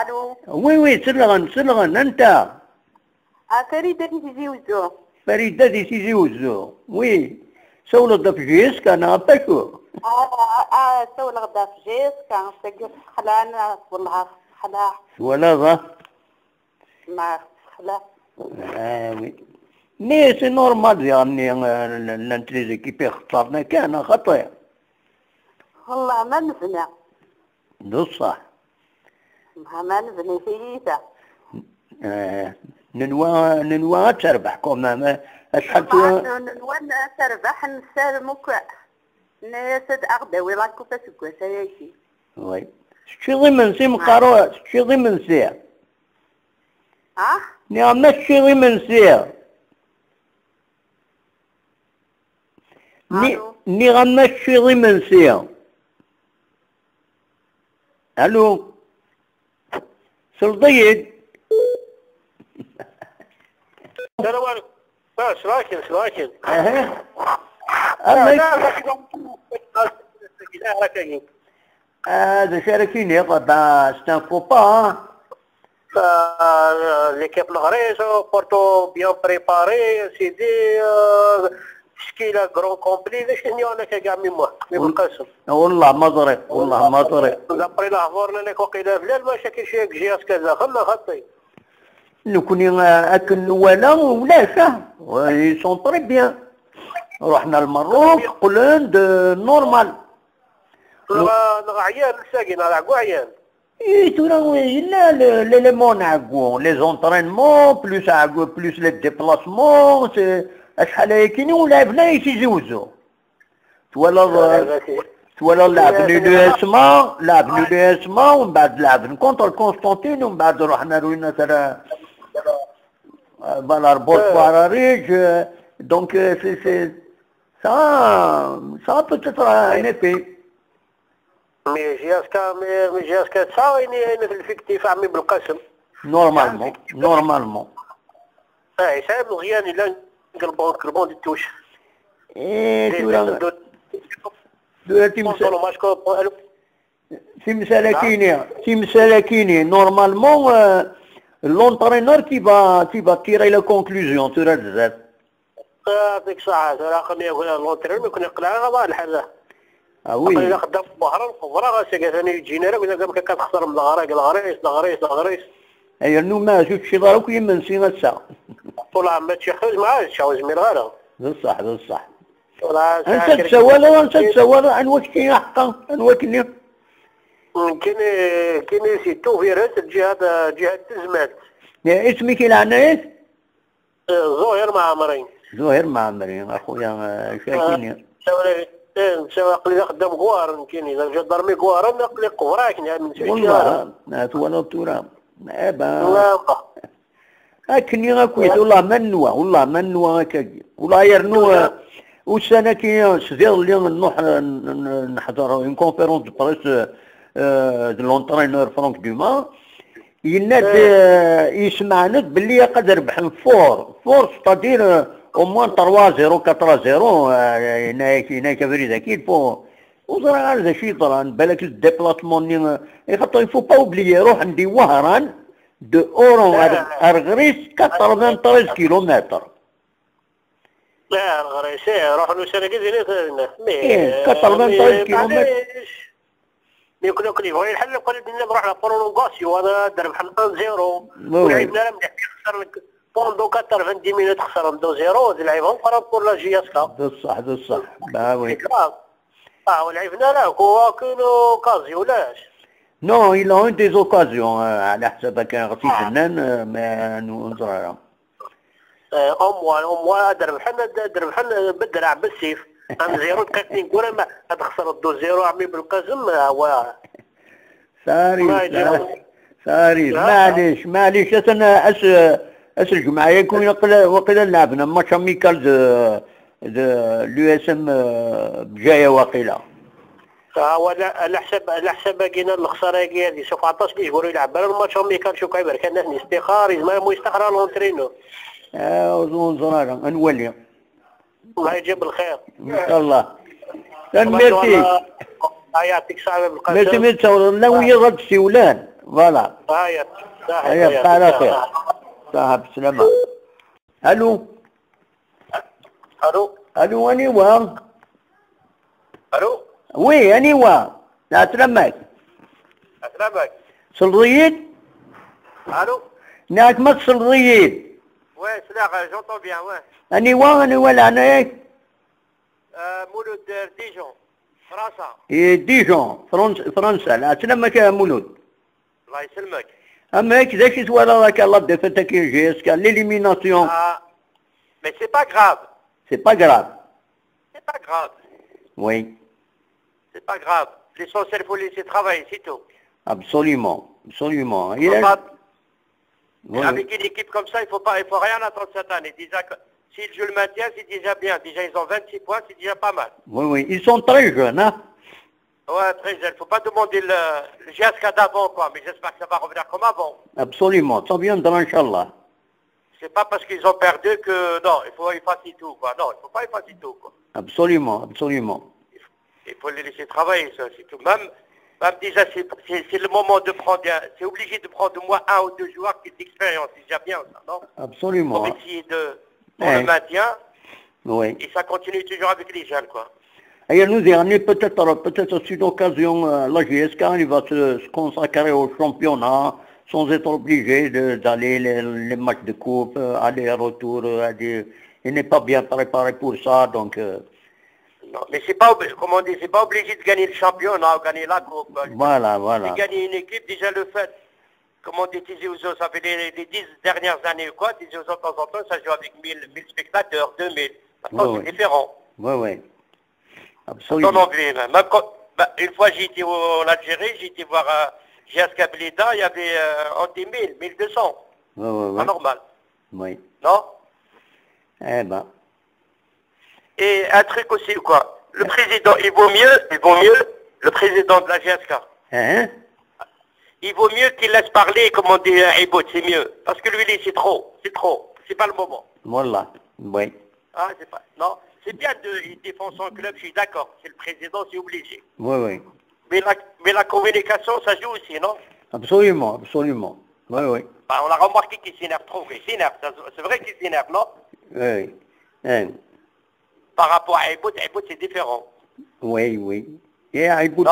الو. وي وي سلغن انت. فريدة تيجي وزو. فريدة تيجي وزو وي. سولو دفجيس كان عطاكو. سولو دفجيس كان سجل خلانا والله خلا. ولا ذا. ما خلا. وي. مي سي نورمال يعني لانتريزي كيف اختارنا كان خطأ. والله ما نبنى. بصح. ما نبني فيها. ننوى تربح كوما اشحال ننوى تربح نسالمك نسد اغدا ولا كوفا سكوا سياكي. وي. شي ضمن سي مقارو شي ضمن سي. نعم ماشي ضمن سي. ني غمشي ضمن سي. الو سلطيد. السلام عليكم. شراكن هذا شاركيني طبعا ستانفو با. ليكيب الغريس بورتو بيان بريباري سيدي تشكيله كرون كومبلي باش انا كاع ميموار القسم. والله ما ضري والله ما ضري. دابري لاخبارنا لك وقيله بلا المشاكل شي جياس كذا خلنا خطي. نكون اكل ولا شهر وي سون تري بيان. رحنا المروك قلند نورمال. عيان ساكن هذا عقو عيان. اي ترى لا ليليمون عقو لي زونطرينمون بلوس عقو بلوس لي ديبلاسمون شحال هيكيني ولعبنا يتيجوزو. تولى لعبني لو اسما ومن بعد لعبنا كونتر كونستانتين ومن بعد رحنا روينا ترى بالاربوط باراريج. دونك سي ça peut être un effet. مي جياسكا تساويني في الفيكتيف عمي بالقسم. نورمالمون. حساب الغياني لا قلبون دي توش. دولتي في مسالكيني نورمالمون لونترينور كي با تيري لا كونكلوزيون ترى بزاف. ديك الساعة راقني لونترينور ما يكون يقلع غير الحذاء. وي. إلا خدام في البحر الكبرى غاسي ثاني يجينا راه قلنا ما كتخسر من الغريس. ايا نو ما زوج شي ضرب كي منسي غسا. طول عام تشخص معاه شاوز من غيره. بصح. انت تسول عن واش كاين حقا عن واش كاين. كاين سيتو فيروس جهة تزمات. اسمك العنايات؟ زهير معمرين اخويا شاكيني. نساوي قليل خدام كوار كاين اذا جا ضرمي كوار نقلي قفراك من شي والله تولى التراب هاكني غاكويت والله ما نوى هكاكي والله يرنو والسنه كي سدير اللي نروح نحضر اون كونفيرونس دو بريس دو لونترينور فرانك دوما يناد يسمعنا باللي يقدر ربح فور ستادير au moins 3-0 4-0 هناك فريد اكيد فو وزرا هذا شي طران بالك الديبلاسمون خاطر يفو با اوبليي روح عندي وهران دو اورون ارغريس 93 كيلومتر. لا ارغريس روح له سنه كذا مي 93 كيلومتر. يمكن يبغي يحل قال لنا نروح لبرولونغاسيون هذا درب حنا 1-0 ولعبنا مليح خسر لك بوندو 90 مينوت خسرهم 2-0 لعبهم بارابور لا جياسكا. بصح باوي. ولعبنا له هو كانوا كازيولاش. نو إلا اون دي زوكازيون على حسب كان غطي فنان ما نزرع. أموا درب حنا بالدرع بالسيف. أنا 0 كاتنين كورة ما تخسر 2-0 عمي بالقسم هو. ساري معليش أنا أس الجمعة يكون وقيلا لعبنا ماتش اميكال لو اس ام بجايه وقيلا. ولا الحساب باقينا الخساره هذه 17 يجبروا يلعب الماتش اميكال شو كايبر كان نحن استخاري ما مو يستخرى لونترينو. وزون زرارة نولي. الله يجيب الخير. ان شاء الله. ميرسي. يعطيك الصحة بالقسم. ميرسي لا ويا غد سيولان. فوالا. هيا بقى على خير. صاحب السلامة. الو. الو. الو انيوا. الو. وي انيوا. لا تلمك. اسلامك. صلريد. الو. ناك ما صلريد. Ouais, c'est là, j'entends bien, ouais. انيوا لعنة ايه؟ مولود ديجون فرنسا. ديجون فرنسا. لا تلمك يا مولود. الله يسلمك. اما هيك ذاك سوالا راك الله دفتك يا جيسكا ليليميناسيون. Mais c'est pas grave. C'est pas grave. C'est pas grave. Oui. C'est pas grave. L'essentiel, il faut laisser travailler, c'est tout. Absolument. Absolument. Oui. Avec une équipe comme ça, il faut rien attendre cette année. Déjà, s'ils jouent le maintien, c'est déjà bien. Déjà, ils ont 26 points, c'est déjà pas mal. Oui, oui. Ils sont très jeunes, hein? Ouais, très jeunes. Il ne faut pas demander le GSK d'avant, quoi. Mais j'espère que ça va revenir comme avant. Absolument. Ça viendra, Inch'Allah. C'est pas parce qu'ils ont perdu que... Non, il faut effacer tout, quoi. Non, il ne faut pas effacer tout, quoi. Absolument, absolument. Il faut les laisser travailler, ça, c'est tout. Même déjà, c'est le moment de prendre... C'est obligé de prendre au moins 1 ou 2 joueurs qui ont d'expérience. C'est déjà bien, ça, non? Absolument. Pour essayer pour le maintien. Oui. Et ça continue toujours avec les jeunes, quoi. Et nous dernier, peut-être sur l'occasion, la GSK, il va se consacrer au championnat sans être obligé d'aller les matchs de coupe, aller-retour. Il n'est pas bien préparé pour ça, donc... Non, mais c'est pas, comme on dit, c'est pas obligé de gagner le championnat ou gagner la coupe. Voilà, voilà. De gagner une équipe, déjà le fait, comme on dit, Tizi Ouzou, ça fait les 10 dernières années ou quoi, Tizi Ouzou, de temps en temps, ça joue avec 1000 spectateurs, 2000. Maintenant, c'est différent. Oui, oui. Absolument. En anglais, même quand, une fois, j'ai été en Algérie, j'ai été voir GSK Blida, il y avait, on dit 1000, 1200. Oui, oui, oui. Pas normal. Oui. Non? Eh ben. Et un truc aussi, quoi. Le président, il vaut mieux, le président de la GSK. Hein? Il vaut mieux qu'il laisse parler, comme on dit, Ibout, c'est mieux. Parce que lui, c'est trop. C'est pas le moment. Voilà, oui. Ah, c'est pas, non. C'est bien il défend son club, je suis d'accord. C'est le président, c'est obligé. Oui, oui. Mais la communication, ça joue aussi, non? Absolument, absolument. Oui, oui. Bah, on a remarqué qu'il s'énerve trop. Il s'énerve. C'est vrai qu'il s'énerve, non? Oui. Hein. Par rapport à Ibout, c'est différent. Oui, oui. Et Ibout,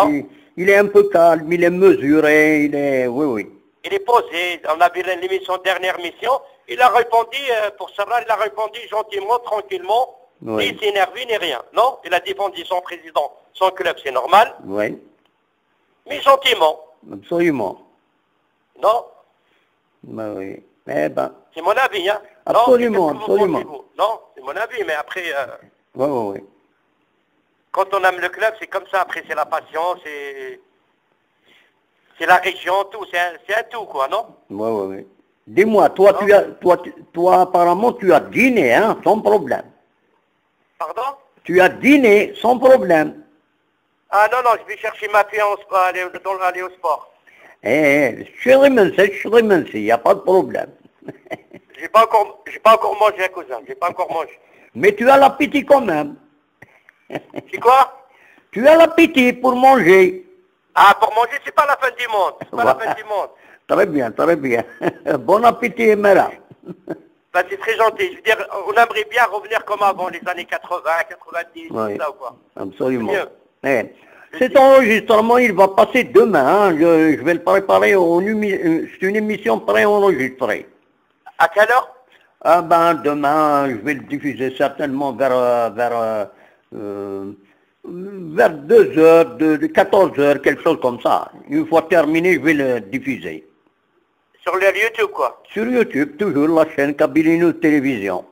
il est un peu calme, il est mesuré, il est... Oui, oui. Il est posé. On a vu l'émission, dernière mission. Il a répondu, pour Sarah, il a répondu gentiment, tranquillement. Oui. Il s'est énervé ni rien. Non? Il a défendu son président, son club, c'est normal. Oui. Mais gentiment. Absolument. Non? Ben oui. Eh ben. C'est mon avis, hein? Absolument, non, absolument. Non, c'est mon avis, mais après... Oui, oui, oui. Quand on aime le club, c'est comme ça. Après, c'est la passion, c'est la région, tout. C'est un tout, quoi, non? Oui, oui, oui. Dis-moi, toi, toi, apparemment, tu as dîné, hein, sans problème. Pardon? Tu as dîné sans problème. Ah non, je vais chercher ma fille aller au sport. Il n'y a pas de problème. J'ai pas encore mangé, cousin. J'ai pas encore mangé. Mais tu as l'appétit quand même. C'est quoi? Tu as l'appétit pour manger. Ah, pour manger, c'est pas la fin du monde. C'est pas la fin du monde. Très bien, très bien. Bon appétit, Mera. Ben, c'est très gentil. Je veux dire, on aimerait bien revenir comme avant, les années 80, 90, oui, tout ça ou quoi. Absolument. Cet enregistrement, il va passer demain. Hein. Je vais le préparer. C'est une émission préenregistrée. À quelle heure? Ah ben, demain, je vais le diffuser certainement vers 2 heures, de 14 heures, quelque chose comme ça. Une fois terminé, je vais le diffuser. Sur le YouTube, quoi? Sur YouTube, toujours la chaîne Kabylie Télévision.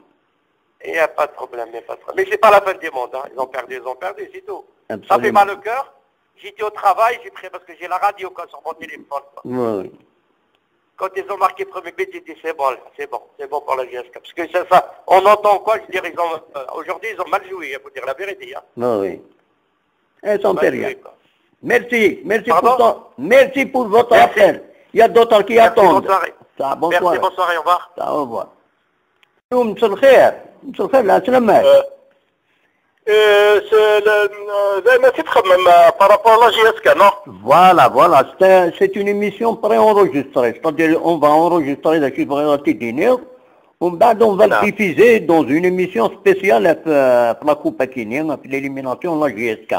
Il n'y a pas de problème, il n'y a pas de problème. Mais c'est pas la fin du monde, hein. Ils ont perdu, c'est tout. Absolument. Ça fait mal au cœur. J'étais au travail, j'ai pris parce que j'ai la radio quoi, sur mon téléphone. Quoi. Oui. Quand ils ont marqué premier but, j'ai dit c'est bon pour la GSK. Parce que ça, on entend quoi, je veux dire, aujourd'hui ils ont mal joué, il faut dire la vérité. Hein. Oui. Elles sont rien. Merci Pardon? Pour votre appel. Il y a d'autres qui attendent. Bonne soirée. Merci, bonne soirée, au revoir. Au revoir. مساء الخير لا سلامات. دائما تتخمم بارابور لا جي اس كا نو. Voilà, c'est une émission préenregistrée, c'est-à-dire on va enregistrer la chiffrerie d'Inir, on va le diffuser dans une émission spéciale pour la Coupe Kenya, pour l'élimination de la GSK.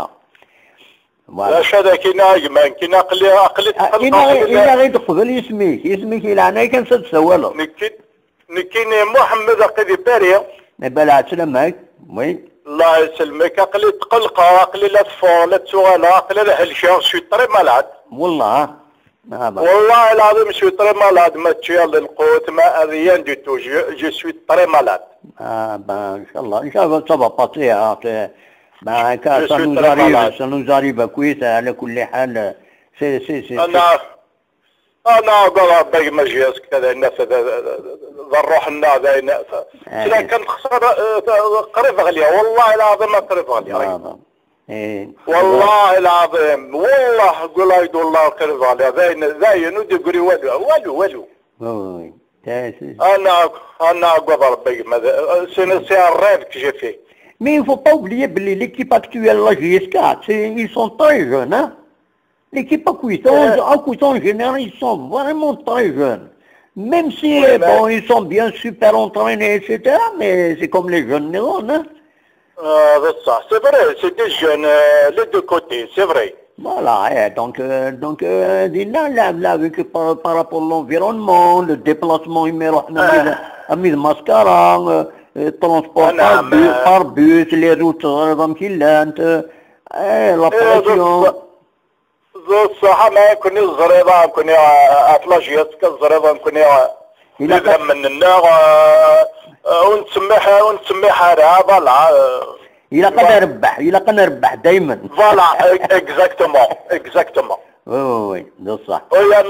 Voilà. لا هذا كاين إلا غير قبل اسمك إلى أنا كان تسولو. نكين محمد أقلي باريا. بلا سلامك، وي. الله يسلمك أقلي تقلق أقلي لا تفور لا تسوال أقلي لا هالشيء شوي طري مالاد. والله. والله العظيم شوي طري مالاد ما تشيل القوت ما ريان دي تو جو شوي طري مالاد. إن شاء الله ça va passer. ça nous arrive كويس على كل حال. أنا أقول باقي ما جياس كذا الناس الروح الناس إذا كانت خسارة قريب غالية والله العظيم قريب غالية. والله العظيم والله قول أيد والله قريب غالية ذاين ودي قولي والو. أنا أقول باقي ماذا سي الريف كي فيه. Mais il ne faut pas oublier que l'équipe actuelle, la GSK, ils sont très jeunes. Hein? L'équipe Akuita en général, ils sont vraiment très jeunes. Même si bon, ils sont bien super entraînés, etc. Mais c'est comme les jeunes neurones. Hein? C'est vrai, c'est des jeunes, les deux côtés, c'est vrai. Voilà, donc là, avec par rapport à l'environnement, le déplacement, il mascara. Transport par bus, les routes غامكيلانت لا بريسيون. الصراحة ما كوني الزريضة كوني أفلاجيات كالزريضة كوني إذا من النار ونسمي حارة فوالا. إلا قد نربح دايما. فوالا اكزاكتومون. وي ده صح. ويا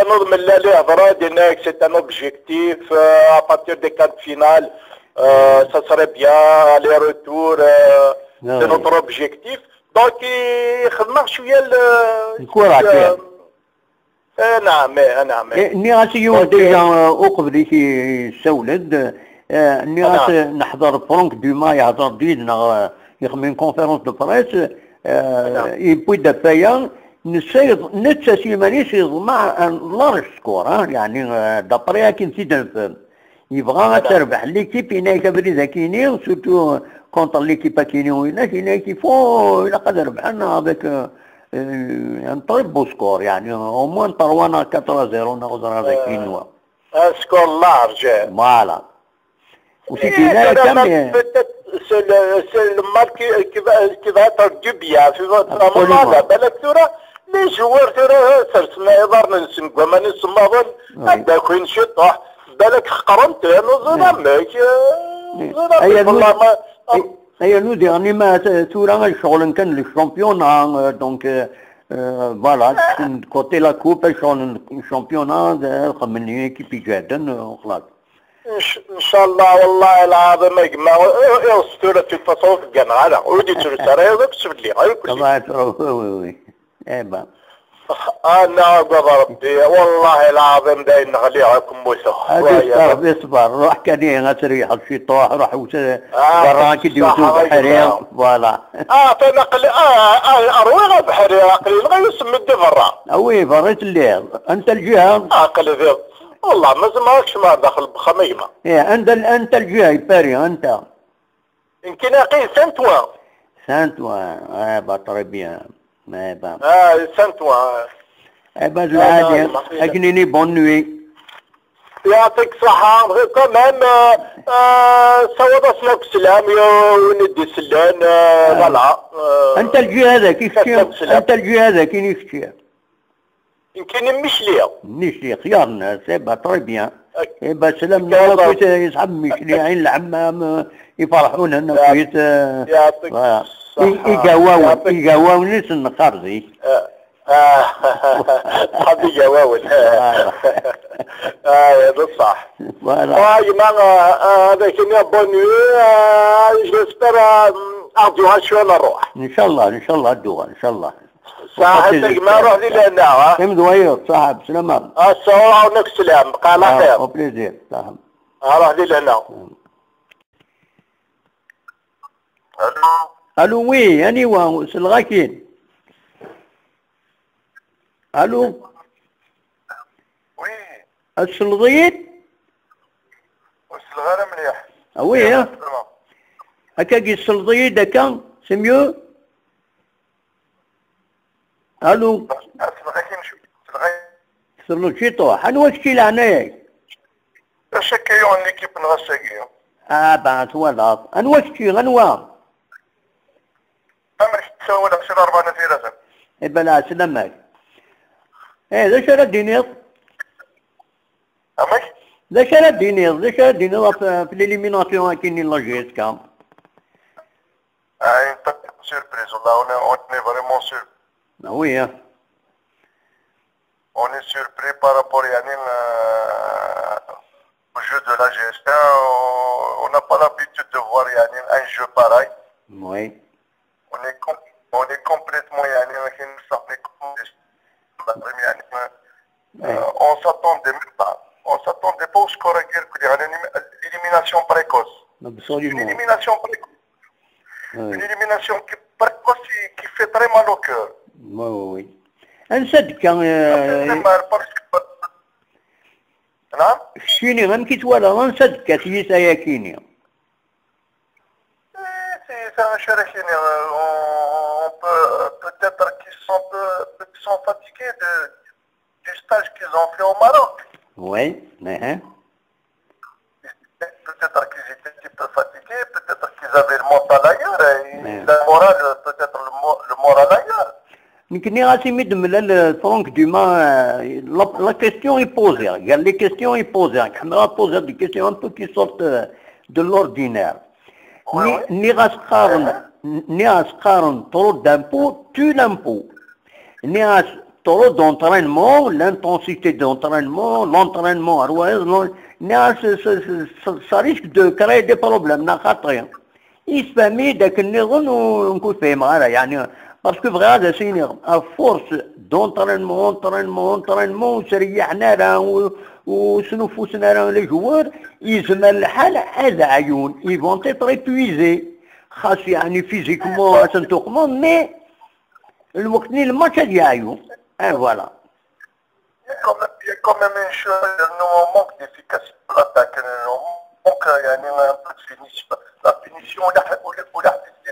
نظم اللي هضرا ديالنا سي ان اوبجيكتيف ابارتير دي كارت فينال. Ça serait bien les retours de notre objectif. Donc خدمنا شويه الكره. نعم. النيغاسيون ديجا وقبل كي سولد النيغاس نحضر فرانك دوما يهضر دينا يخمن كونفيرونس دو بريس يبوي دفايا نتسا سيمانيس يضمع لارج سكور يعني دابريا كي نسيت يبغى تربح ليكيب هناك بريزا كيني سورتو كونتر ليكيب كيني هناك يفو إلا قد ربحنا هذاك ان تري بو سكور يعني او موان طروانا 4-0 ناخذ هذاك كينوا سكور لارج فوالا وسيتي هناك كم سي المارك كيف ترجو بيا في هذا بالك ترى لي جوار ترى سرسنا يضرنا نسمكو ما نسمى هذا كوين شطح بالك قرنت نظلمك هي نو ديرني ما تورا شغل كان الشامبيون دونك فوالا كوتي لا كوب شغل الشامبيون خمني كيفي جدا وخلاص ان شاء الله والله العظيم يا جماعه اسطوره في التصوف كان هذا ودي ترسل هذا بسبب لي وي ايبا انا ربي والله العظيم داين نغليكم موسى اصبر روح كاني غتريح الشيطان روح وراك ديوتو بحريه فوالا فنقل اروح بحريه قليل غير يسمى الدفرة وي فريت الليل انت الجهه قليل والله ما زماكش ما داخل بخميمه انت الجهه باري انت يمكن اقي سانتوا بطري بيان ما با سانتوا با العادي اجنيني بون نوي يعطيك الصحة كمان سوا اسمك سلام وندي السلان فوالا انت الجهه هذا كيف انت الجهه هذا كي نفتي يمكن مشلي خيار الناس با طري بيان با سلام كويت يصحب مشلي عين العمام يفرحون هنا كويت يعطيك يقاواو ناس النقارزي حبي جواول هذا صح هاي ما هذا كنا بوني جيسبر ارجوها شويه نروح ان شاء الله ادوها ان شاء الله صاحبك ما روح لي لهنا كم دوير صاحب سلامة السلام عليكم السلام قال خير او بليزير صاحب روح لي لهنا الو وي انيوا سلغاكين الو وي السلضيت والصغار مليح وي هكاكي السلضيت هكا سميو الو الصغار نشوف الصغار سلو شي طوح انا واش كي لعناك شكايو عن ليكيب نغساكيو بعد ولا انا واش كي غنوا امرك تساوي لك شي 4 نفيرات بلا سلامك ذا شرا دينيض امك ذا شرا دينيض في الاليميناسيون كاينين لاجيس كام انت سيربريز والله اون اي فريمون سير وي on est surpris par rapport يعني au jeu de la gestion. On n'a pas l'habitude de voir يعني un jeu pareil. Oui. On est complètement يعني on s'attendait même pas. On s'attendait pas au score à l'élimination précoce. Absolument. Une élimination précoce. Oui. Une élimination précoce qui fait très mal au cœur. Oui, oui. نصدق نعم شيني غنمكي توالا غنصدق سيسا يا كيني شاركيني peut-être qu'ils sont fatigués du stage qu'ils ont fait au Maroc. Oui, peut-être qu'ils étaient un petit peu fatigués, peut-être qu'ils avaient le mental ailleurs, et le moral, peut-être le moral ailleurs. La question est posée. Les questions est posée. La caméra pose des questions un peu qui sortent de l'ordinaire. Ni trop d'impôts, tue l'impôt. Ni trop d'entraînement, l'intensité d'entraînement, l'entraînement, ça risque de créer des problèmes. Il se permet de parce que vraiment, c'est à force d'entraînement, سريحنا وسنفوسنا les joueurs, يزمن الحال هذا عيون, ils vont être épuisés. خاص يعني physiquement, synthétiquement, mais الوقت الماتش هذا عيون. Et voilà. Il y a quand même une chose, nous on manque d'efficacité pour l'attaque, on manque un peu de finition. La finition, on a fait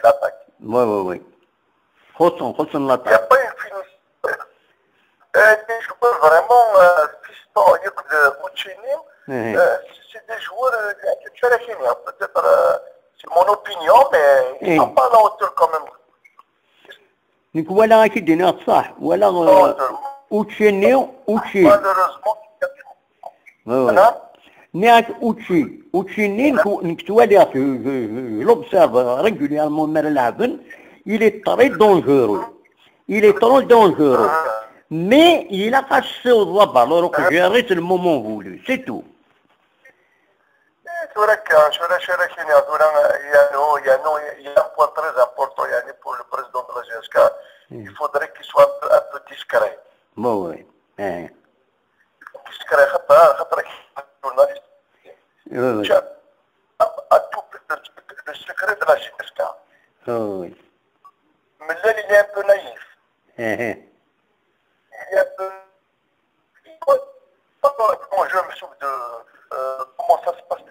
l'attaque. Oui. خصوصا لا Il n'y a pas une finition. Des joueurs vraiment fistons, c'est des joueurs peut-être c'est mon opinion, mais ils ne sont pas à la hauteur quand même. ولا اكيد دينا صح ولا اوتشيني malheureusement نياك اوتشيني نكتوالي في لوبسيرف ريغوليرمون مال لعبن. Il est très dangereux. Mais il a cassé au droit alors que j'ai arrêté le moment voulu. C'est tout. Il y a un point très important pour le président de la GSK. Il faudrait qu'il soit un peu discret. Bon, oui. Discret, à tout le secret de la GSK. Oui. Mais là, il est un peu naïf. Il est un peu... Moi, je me souviens de comment ça se passe.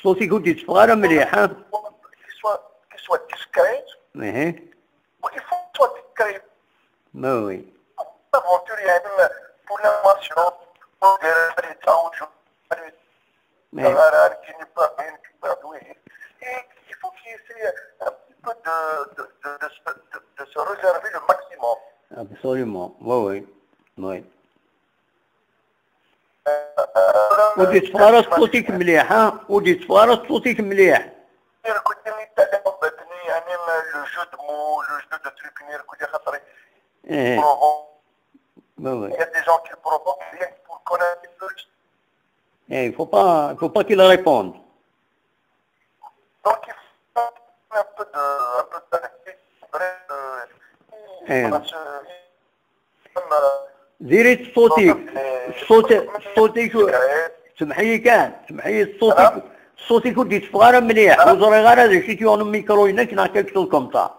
صوتي قلت صغيرة مليحة. Qu'il soit discret. Il faut qu'il soit discret. Oui. L'aventure, il y a même pour l'information, pour les résultats aujourd'hui. Qui n'est pas bien, qui n'est pas doué. Il faut qu'il essaie un petit peu de se réserver le maximum. Absolument, oui. ودي تفارس صوتك مليح ودي تفارس صوتك مليح. يعني le jeu de mots, le jeu de trucs, il y a des gens qui provoquent rien pour connaître un peu. Il faut pas qu'il réponde. Donc il faut un peu de زيري صوتك سمحي صوتي كنت يتفغر مليح وزري غير هذا شي تيون ميكرو هناك نعطيك صوت كم تا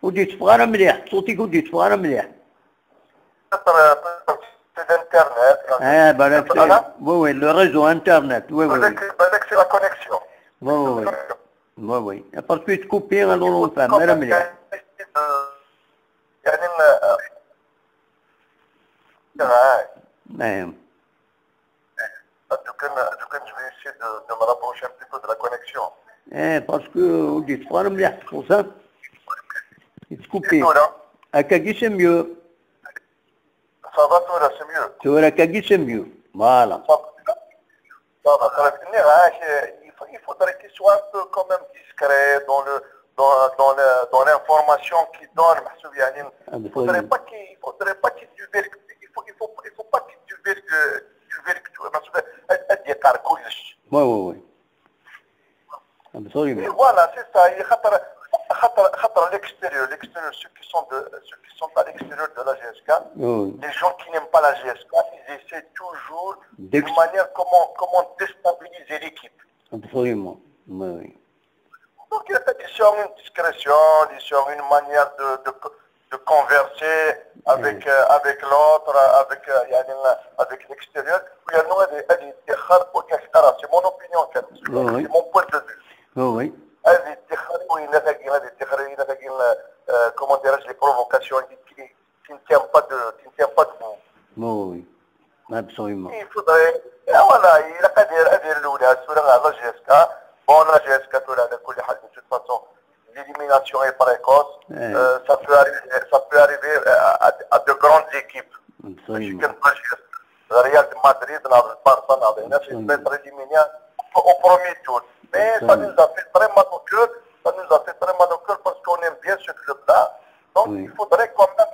ودي يتفغر مليح صوتي كنت يتفغر مليح الانترنت بالك وي لو ريزو انترنت وي بالك سي لا كونيكسيون وي باسكو تكوبي الو نفهم غير مليح يعني نعم je vais essayer de me rapprocher un petit peu de la connexion. Parce que ودي تفغر مليح pour ça تكوبي هكاكي سي ميو Ça va, toi, là, c'est mieux. تورا كاكي سي ميو فوالا Ça va, ça va venir, hein. Il faudrait qu'il soit un peu quand même discret dans l'information qu'il donne. Il ne faudrait pas qu'il divulgue. Il faut pas qu'il divulgue. Oui. Absolument. Et voilà, c'est ça. L'extérieur, ceux qui sont à l'extérieur de la GSK, les gens qui n'aiment pas la GSK, ils essaient toujours d'une manière comment déstabiliser l'équipe. Absolument. Oui. Donc ils sont une discrétion, ils sont une manière de converser avec l'autre, avec l'extérieur. C'est mon opinion, c'est mon point de vue. Oui. Comment dirais-je, les provocations qui ne tiennent pas debout. Oui, absolument. Il faudrait, voilà, il a qu'à dire l'oula, sur la GSK, bon, la GSK, de toute façon, l'élimination est précoce, ça peut arriver à de grandes équipes. Absolument. Real de Madrid, le Barça, c'est d'être éliminé au premier tour. Mais ça nous a fait très mal au cœur, parce qu'on aime bien ce club-là. Donc il faudrait quand même,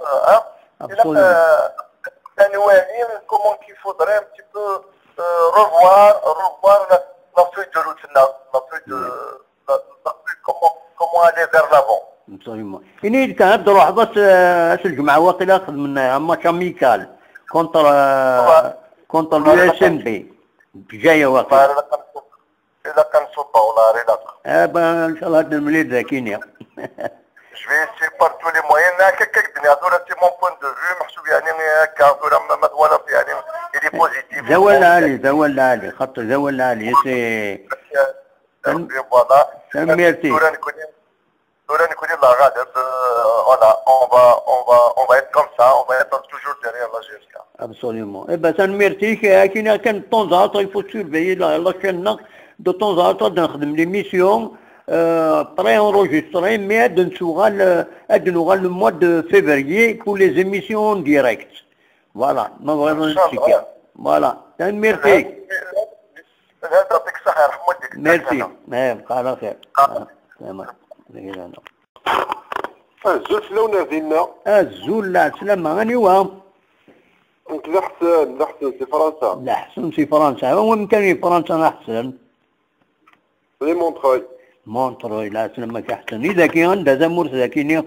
comment qu'il faudrait un petit peu revoir la feuille de route, comment aller vers l'avant. Absolument. إني كانت لحظة الجمعة واقيلا أخذ من ماتش أميكال كونتر اليو اس ام بي جاية واقيلا. إذا كان صوبة ولا ريلاق. إن شاء الله هاد المليد ذاكينيا. Je vais essayer par tous les moyens. C'est mon point de vue. محسوب يعني ما ولا في يعني il est positif. زول علي خط زول علي سي. Voilà. سميرتي. Voilà, on va être comme ça, on va être toujours derrière la GSK. Absolument. Eh ben, ça ne mérite qu'il de temps en temps, il faut surveiller la chaîne. De temps en temps, dans l'émission préenregistrée, mais le mois de février pour les émissions directes. Voilà. Voilà. Ça ne mérite. Merci. الزول شلون ديالنا؟ الزول لا سلامة غني وهم. انت الأحسن سي فرنسا. الأحسن سي فرنسا، هو مكان فرنسا أحسن. لي مونتروي لا سلامك أحسن، إذا كان دازا مورس ذاكيني.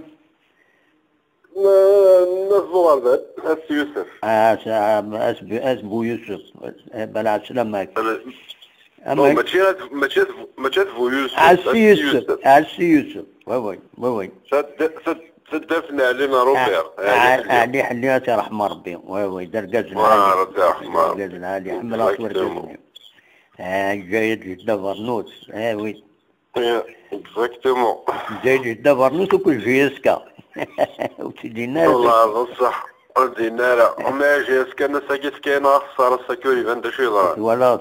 نصبو غربال، أس يوسف. أس بو يوسف، بلا سلامك. ماشي فو يوسف. أس يوسف. وي. صدفنا علينا روبير. علي حلياتي رحمة ربي. وي درقزنا علي. حمل أصور جزني. جايد جدا برنوس. وي. اكزاكتومون. جايد جدا برنوس وكل جيسكا. وتدينا. والله صح. دينارا وما جاس كان ساكت كاينه خساره السكوري فهمت شو يضرب ولا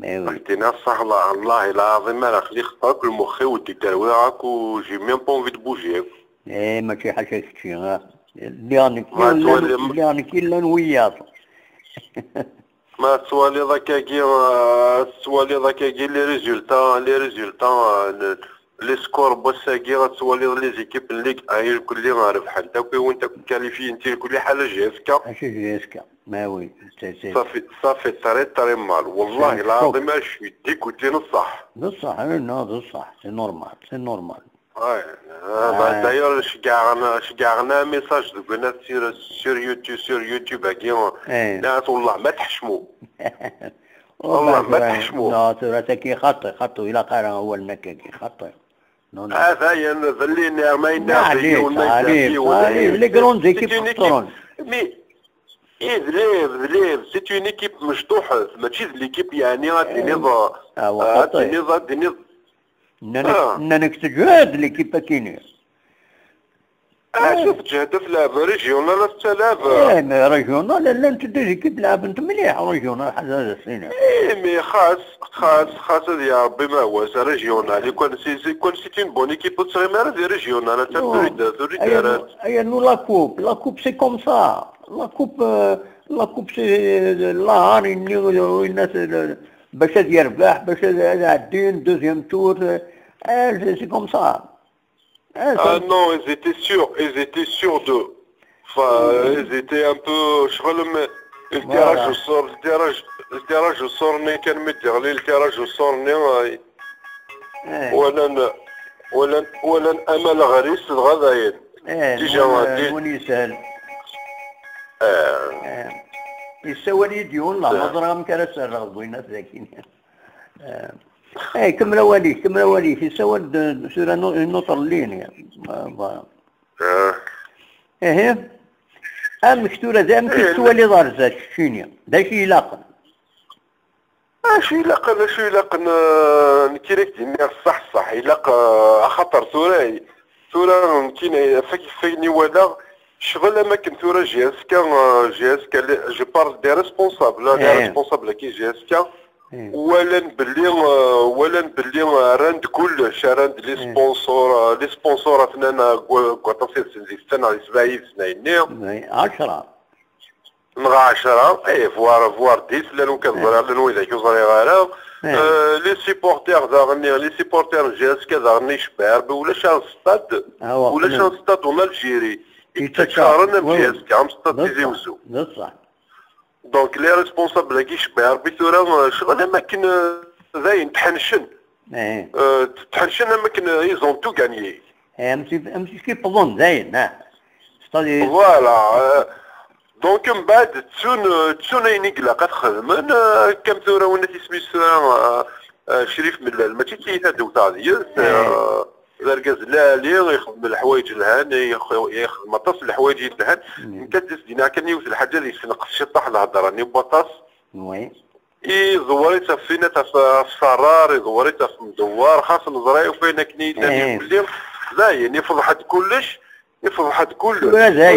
قلتينا صح الله العظيم انا خلي خطاك المخي ودي ترويعك وجي ميم بون في تبوجي ماشي حاجه كتير اللي كاين وياك ما سوالي ذاك كي لي ريزولتا لي سكور بوساكي غتسوالي لي زيكيب اللي هاي كلي غارف حال داك وانت كاليفي انت كل حاجه جيسكا ماشي جيسكا ما وي صافي طري مال والله العظيم اش يديك ودينا الصح بصح انا الصح سي نورمال داير شكاعنا ميساج قلنا سير يوتيوب هكي ناس والله ما تحشموا والله ما تحشموا. لا تراك خطي الى قرا هو المكاكي خطي. هذا ينذليني ما ينافي عليه لي كرون زيكيب خطرون. ذليف سيت اون ايكيب مشطوحه ماشي ليكيب يعني دي انك تجهد ليكيب كيني. شوف تجهد في لعب ريجيونال تلعب. مي ريجيونال لا انت ليكيب لعب انت مليح ريجيونال حاجه زينه. مي خاص يا ربي ما هو ريجيونال يكون سيتين بون ايكيب تسري دي ريجيونال تريد اي نو لاكوب سي كوم سا لاكوب سي لا الناس باش يربح باش عادين دوزيام تور سي كوم سا. Non, ils étaient sûrs de. Enfin, ils étaient un peu. Je vois le tirage au sort, n'est qu'à me dire, le tirage au sort, n'est ولا امل غريس الغذاين. موني سهل. يسوى لي ديون لا مضرام كرس الرغب وين ذاكين. كمل وليك يسوى سورة النطر لين مكتورة ذا مكتوى لي ضارزات شينيا دا شي يلاقن شي يلاقن نكيريك ديني صح يلاق خطر ثورة كاين فيني ولا شغل ما كنت ثورة جي اس كا جو بارل دي ريسبونسابل كي جي اس كا ولا باللي راند كلش راند لي سبونسور فنانا كوطاسير سنة 70 سنين 10 نغا 10 فوار 10 لانو كنظر على نويدا كيوصل غير لي سيبورتير جي اس كا داغني شباب ولا شان ستاد اون الجيري يتشارن جي اس كا ام ستاد تيزيوزو بصح دونك لي ريسبونسابل كي شباب بثورة شغل اماكن زاين تحنشن اماكن ايزون تو غانيي امشي كي بلون زاين فوالا دونك من بعد تسون ينقلا كتخدمن كم ثورة وانا تسمي شريف ملال ماشي تيهادو تاع ديال الركاز لالي يخدم الحوايج الهان يخدم مطاس الحوايج الهان كتدس دينا كان يوصل الحاجه اللي يسنقص شي طاح الهضره راني بطاس وي زوريتها فينا تاع الصرار زوريتها في مدوار خاص نزراي وفينا كنيت اللي زاين يفضحت كلش لا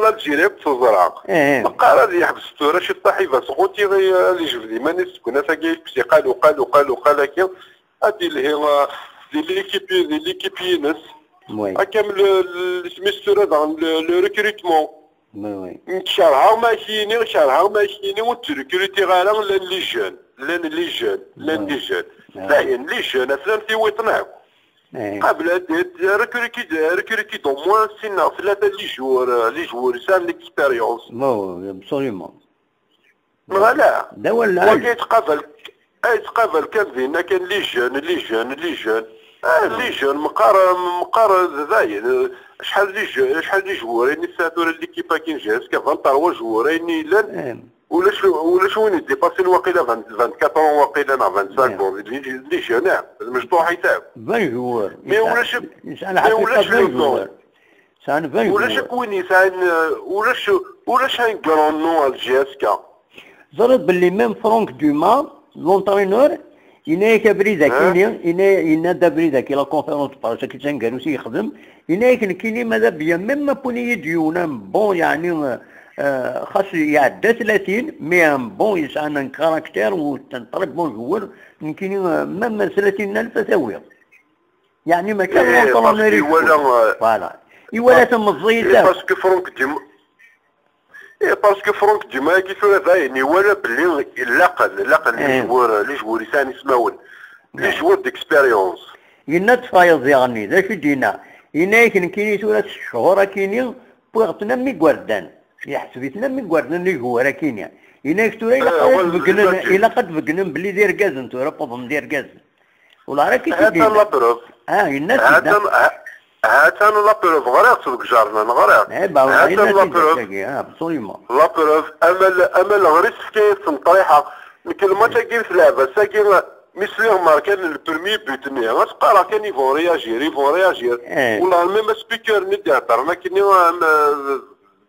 الجيريب تزرع بقى غادي يحبس الثوره شي طاحيفه سقوطي اللي جبدي ماني سكونه ثقيل بسي قالوا كي هادي اللي هي دي ليكيبينس كامل سميستر دان لو ريكروتمون شارها ماشيني وتريكروتي غالا لي جون باين لي جون فهمتي ويطنعو قبل ريكروتي دو موان سنة 3 لي جوار سان ليكسبيريونس ابسوليومون فوالا دا ولا يتقابل كان فينا كان لي جون مقار زايد شحال لي جوارين ساتور ليكيبا كاين جاز كا 23 جوارين لان ولا شو وين ديباسي الوقيله 24 وقيله 25 لي جون مشطوح يتاعو 20 جوار مي ولاش كوين يسان ولاش هاي كرون نو الجيسكا زرت باللي ميم فرانك دوما لونترينور ينايك بريدا كاينين ينادى بريدا كي لا كونفيرونس بارسا كي تنقالو سي يخدم ينايك كاينين ماذا بيا ميم ما بوني ديونا بون يعني خاص يعدى 30 مي بون يسعنا كاركتير وتنطلب بون جوار كاينين ميم 30,000 تساوي يعني ما كان لونترينور فوالا ولا تم الزيت باسكو فرانك ديما باسكو فرانك ديما كيفاش ذاين ولا بلي لاقل لي جوار يسان يسماون لي جوار ديكسبيريونس ينات فايض يعني ذا شو دينا ينايك كاينين سورة الشهورة كاينين بوغتنا مي غواردان يحسبيتنا مي غواردان لي جوار كاينين ينايك تورا إلا قد فقنن بلي دير كازن تورا بوضم دير كازن ولا راك كي هذا لا بروف الناس هاتان لا بروف غريق سوق جارنا نغريق هاتان لا بروف ابسوليمون لا بروف امل غريس كيف نطريحه لكن ما تاكين في لعبه ساكن مثل ما كان البرمي بيتني غتبقى راه كان يفون رياجير ولا ميم سبيكر ندي هضر ما كاين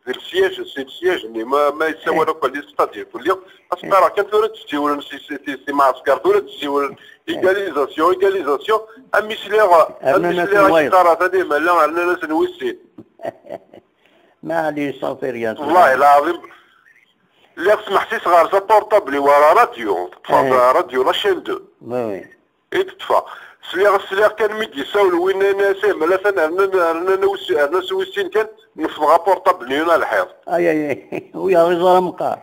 السياج اللي ما يساوي لك اللي ستادير كل يوم غتبقى راه كان تورد تستيول سي معسكر تورد تستيول ايغاليزاسيون اميسلي قرات هذه مالا عندنا ناس نويسين معليش صافي ريان والله العظيم اللي سمحتي صغار سا بورطابلي ورا راديو تطفى راديو لا شين دو وي تطفى سليغ كان ميدي ساول وين ناسي مالا انا سويسين كان نفضغا بورطابلي هنا الحيط اي ويا غير مقار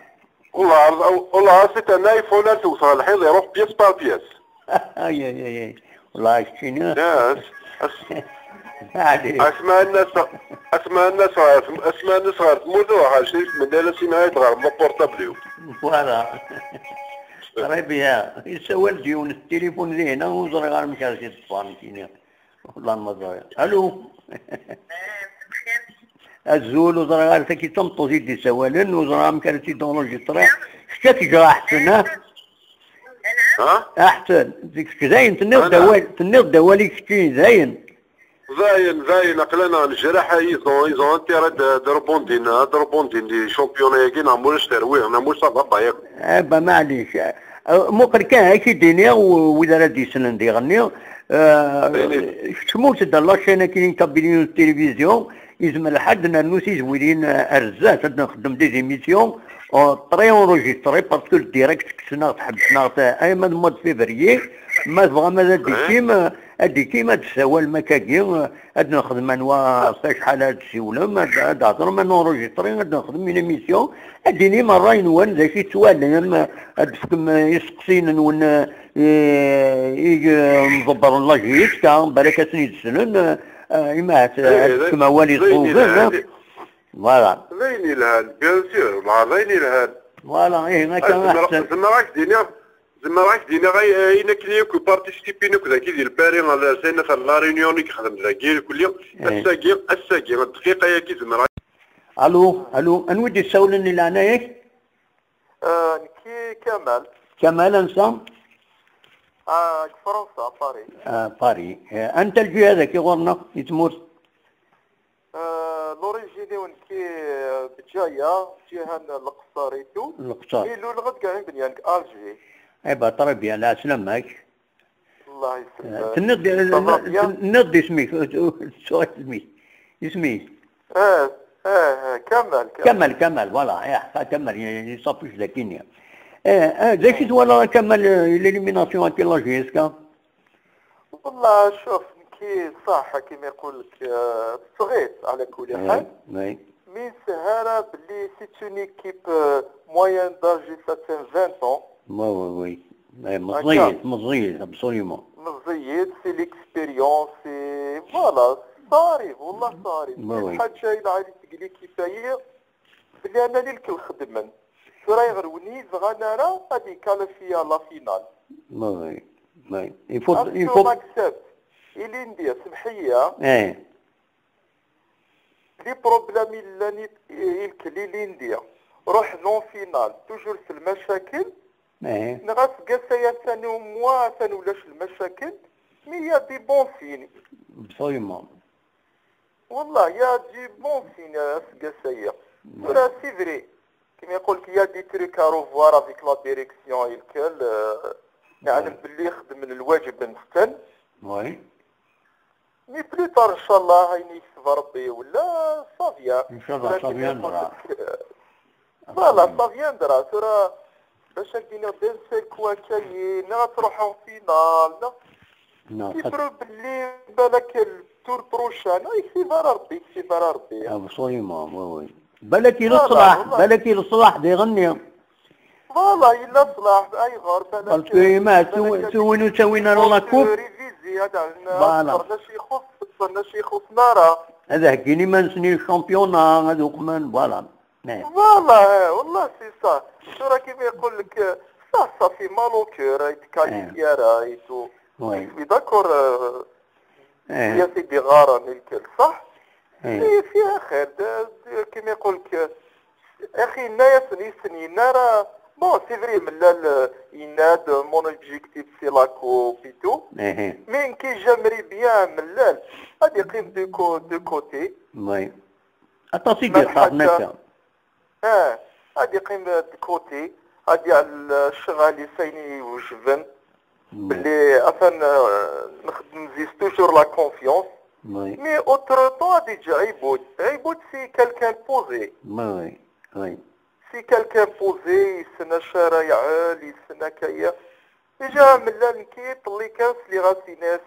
والله سيت ان ايفون توصل الحيط يروح بياس بار بياس اي والله شتيني اسماء الناس غير تموتوا شي من دالسين هاي تغير ما بورطابليو فوالا ربيع يسوى ديون التليفون اللي هنا وزرع غير مشاركة الطفان كينا والله ما ضايع الو الزول وزرع غير تاكي تمطو زيد سوالن وزرع مكان تيدونولوجي طريق شكاك جرا احسن ها احسن ديك زاين تنيض دوالي كشتي زاين عقلنا الجراحه يزون انتيرا دربوندين دي شامبيون كي نعملوش ترويح نعملوش صافا ياك معليش مقر كان هاكي دينيا واذا راه سنن دي غني شموت دا لاشين كاين كابينيون التلفزيون يزم لحد نوسي زوينين ارزات نخدم دي زيميسيون طري اونجستري باسكو الديريكت كسنا تحبسنا ايمن مود فيفريي ما تبغى ماذا هاديكي ما تساوى المكاكي هاد نخدم انواع شحال هاد السيولم هاد هضر ما نونجستري هاد نخدم من ميسيون اديني مرة ينوان ذا شي سؤال هاد فكم يسقسين نون نضبر الله جيت كان بالك سنيد السنن إما كما والي صوفين فوالا ذيني الهان بيان سور ذيني الهان فوالا إيه ما كان أحسن زعما راك دينا غير انا كليك بارتيسيبي نك ذاك ديال بارين على سنه لا ريونيون اللي خدم ذاك كل يوم الساقي الدقيقه يا كي زعما الو انودي تسولني لهنا ياك كي كمال انسان فرنسا باريس باري انت الجي هذاك يغورنا يتموت لوريجيني كي بجايه جهه القصاريتو ميلو الغد كاع بنيانك الجي ايبا طربيا لا سلامك الله يسلمك نض اسمك اسمي كمل فوالا كمل يصفيش لكن زي ولا كمل ليليميناسيون كي لاجيسكا والله شوف كي صح كيما يقول لك صغير على كل حال مي سهاره بلي سي اون ايكيب موين داج ساتين 20 وي مزيد ابسوليومون مزيد سي ليكسبيريونس سي فوالا صاري والله صاري حاجه الى عادي تقلي كفايه بلي انا اللي الخدمن شراي غير ونيز غنارا غادي كالا فيا لا فينال وي يفوت اكسبت إلي ندير سمحيه لي بروبلام اللي اللي ندير روح نون فينال توجور في المشاكل نغاس قاسايا ثاني وموا ثاني ولاش المشاكل مي يا دي بون سين بصويمون والله يا دي بون سين قاسايا راه سي فري كيما يقول لك يا دي تريك روفوار افيك لا ديريكسيون الكل نعلم باللي يخدم من الواجب نفتن وي مي بلو طار ان شاء الله هايني يكتب ربي ولا صافيان ان شاء الله صافيان درا فوالا صافيان درا ترى باش كاين دير سيركوا كاين غتروحوا فينال كيفرو باللي بالك التور بروشان يكتب ربي ابسوليومون وي بالك الصلاح دي غني فوالا الا صلاح اي غار بالك ما توينا والله كوب ريفيزي هذا صرنا شي يخص نارا هذا كاين ما نسني الشامبيون هذوك من فوالا فوالا والله سي صح راه كيما يقول لك صافي مالو كور يتكاليفيا رايتو وي داكور هي سيدي غارة الكل صح؟ فيها خير كيما يقول لك اخي الناس نيسنينا راه بون سي فري ملال يناد مون اوبجيكتيف سي لاكو بيتو مين كي جامري بيان ملال غادي يقيم دو كوتي وي اطاسي ديال صاحبنا غادي يقيم دو كوتي غادي على الشغل يسيني وجبن بلي اصلا نخدم نزيد توجور لا كونفيونس مي اوتر طون غادي يجي عيبود سي كالكان بوزي وي سي كالكان بوزي يسنى شرايع يسنى كايا ديجا ملان نكيط اللي كاس لي غاسي ناس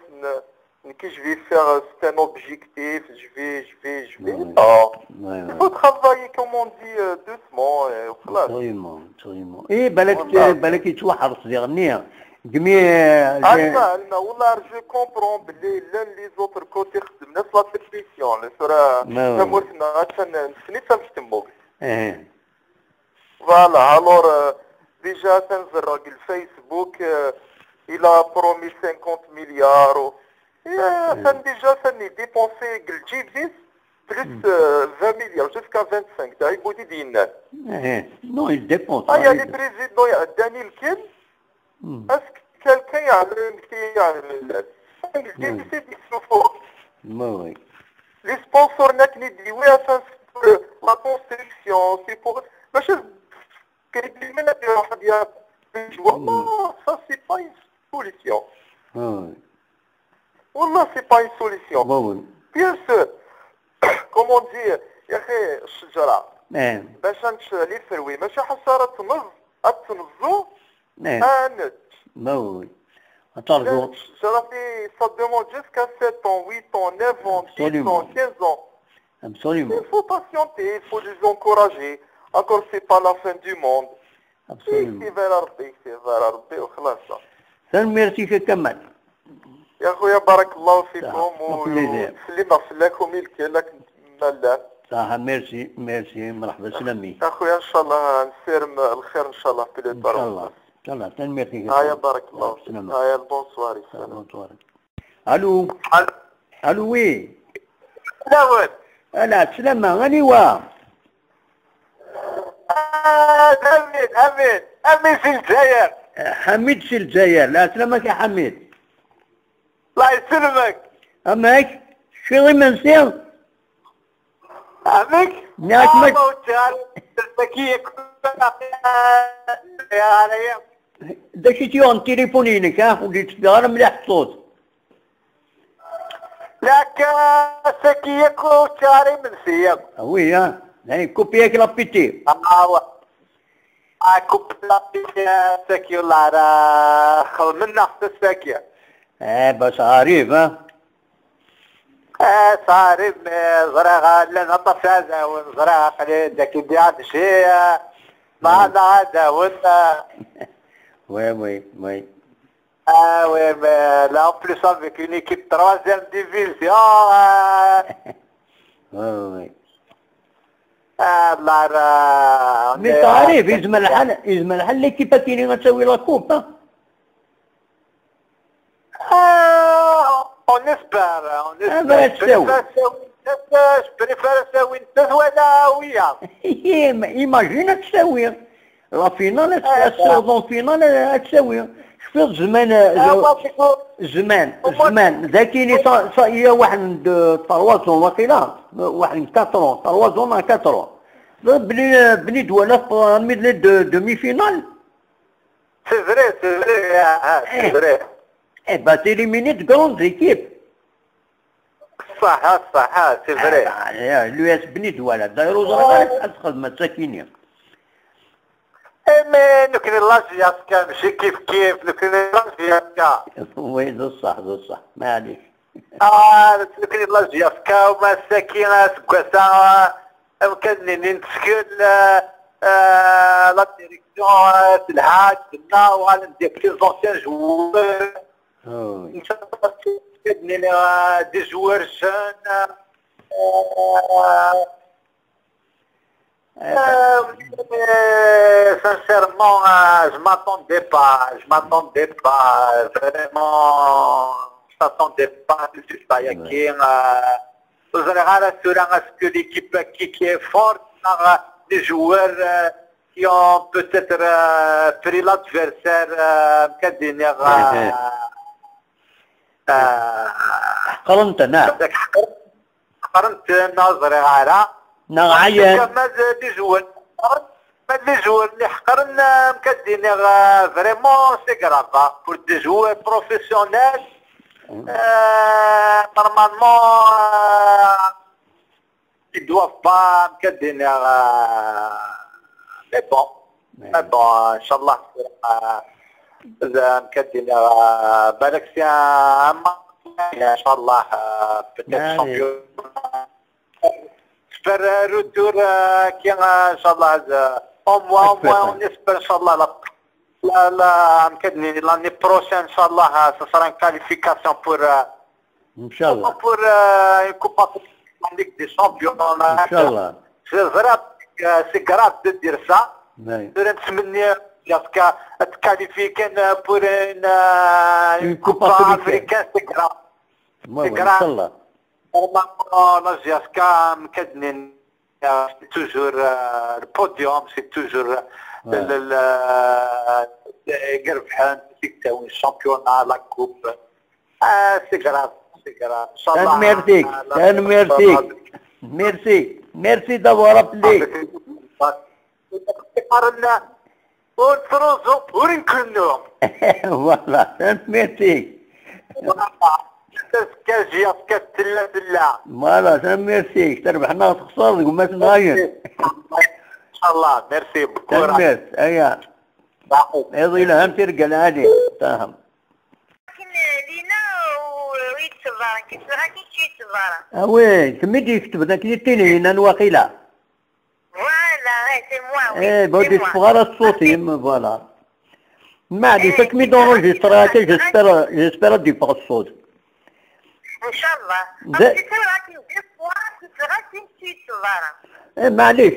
نكي جو في فيغ سي ان اوبجيكتيف جو في il faut travailler comme on dit doucement وخلاص absolument ايه بالك يتوحر صديقني جميع عندنا والله جو كومبرون بلي لي زوتر كوتي خدم نفس لا تربيسيون لي سورا تموتنا عشان نسني تمشتمو فوالا الور ديجا تنزل راجل فيسبوك الى برومي 50 مليار سن ديجا سني ديبونسي الجيبزيس بلس 20 مليار جوسكا 25 تاع يبودي ديالنا نو يديبونس هيا لي بريزيدون يعداني الكل اسك كالكان يعلم كي يعلم الجيبزيس يشوفو وي لي سبونسور ناكني ديوي عشان لا كونستركسيون سي بور باش كيدير منا في واحد يا والله سا سي با اون سوليسيون والله سي با اون سوليسيون بيان سور كومون دي يا اخي الشجره باش نشري لي فروي ماشي حصاره تنظو انت Attends, الشجره في سا دوموند جوسكا 7 ans 8 ans 9 ans 10 ans 15 ans absolument il faut patienter il faut les encourager encore c'est pas la fin du monde absolument سي فار ربي وخلاص ميرسي فيك كمال يا خويا بارك الله فيكم وسلم لكم الكل ملان صح ميرسي مرحبا سلامي يا خويا ان شاء الله نسير الخير ان شاء الله في ان شاء الله ميرسي هيا بارك الله فيك هيا البونسوار الو وي سلام لا سلامة غني وا امين في الجزائر حميد في الجزائر لا سلامك يا حميد الله يسلمك اماك شو غي منسير امك ناك مك داكشي تيون تليفونينك ها وليت تبغى مليح الصوت لك سكيك وشاري من سيك وي ها يعني كوبيك لابيتي كوب لابيتي سكي والله راه خل من نفس السكية بس عارف ها صاري زرع لنا طفازة ونزرع قليل داك يبيع شي بعد هذا ولا وي oui, mais là en plus avec une équipe 3e division. Oui. الله راه مي تعرف يزمن الحل ليكيبا كاينين غتساوي لا كوب on espère je préfère تساوي انت ولا ويا ايماجين تساوي لا فينال السيزون فينال تساوي شوف زمان ذاكيني هي واحد 3 زون واقيلا واحد 4 زون 4 بني دوالا في ميد دومي فينال سي فري با تيليمينيت كروند ليكيب صح سي فري لو اس بني دوالا دايرو زرا خدمه ساكينه مي نكني لاجياس كان ماشي كيف نكني لاجياس كا وي ذو صح معليش نكني لاجياس كا وما ساكينه سكواسا مكنني نتسكن لا ديريكسيون الحاج بنا وغنديك لي زونسيان جوار ان شاء الله تسكنني دي جوار جون sincèrement, je m'attendais pas, vraiment. ça s'attendait pas de ce Sayakin. Vous allez rassurer que l'équipe qui est forte, des joueurs qui ont peut-être pris l'adversaire قرنت نعم قرنت ناظر على نعين ما دي جوار اللي حقرنا مكدين فريمون سي كراف بور دي جوار بروفيسيونيل نورمالمون ils doivent pas مكدين mais bon ان شاء الله مكدين بالك سي ان شاء الله peut-être champion j'espère retour qui ان شاء الله au moins on espère ان شاء الله la l'année prochaine ان شاء الله ce sera une qualification pour ان شاء الله pour une coupe en Ligue des Champions ان شاء الله c'est grave de dire ça نتمنى ياسكا تكاليفيكين pour une coupe africaine c'est grave ان شاء الله normalement Jaska مكدنين c'est toujours le podium c'est toujours قربحان تكتاوي الشامبيونات لا كوب c'est grave merci d'avoir appelé voilà merci voilà merci تربحنا تخسر وما تنغاين ان شاء الله ميرسي بكره ايا يضي لها ترقى العادي فاهم وي كميتي يكتب ذاك التيلي هنا وقيله ايه بودي الصغار الصوتي فوالا ما عندي فكمي دونجستراتي جيسبر دي باغ الصوت ان شاء الله معليش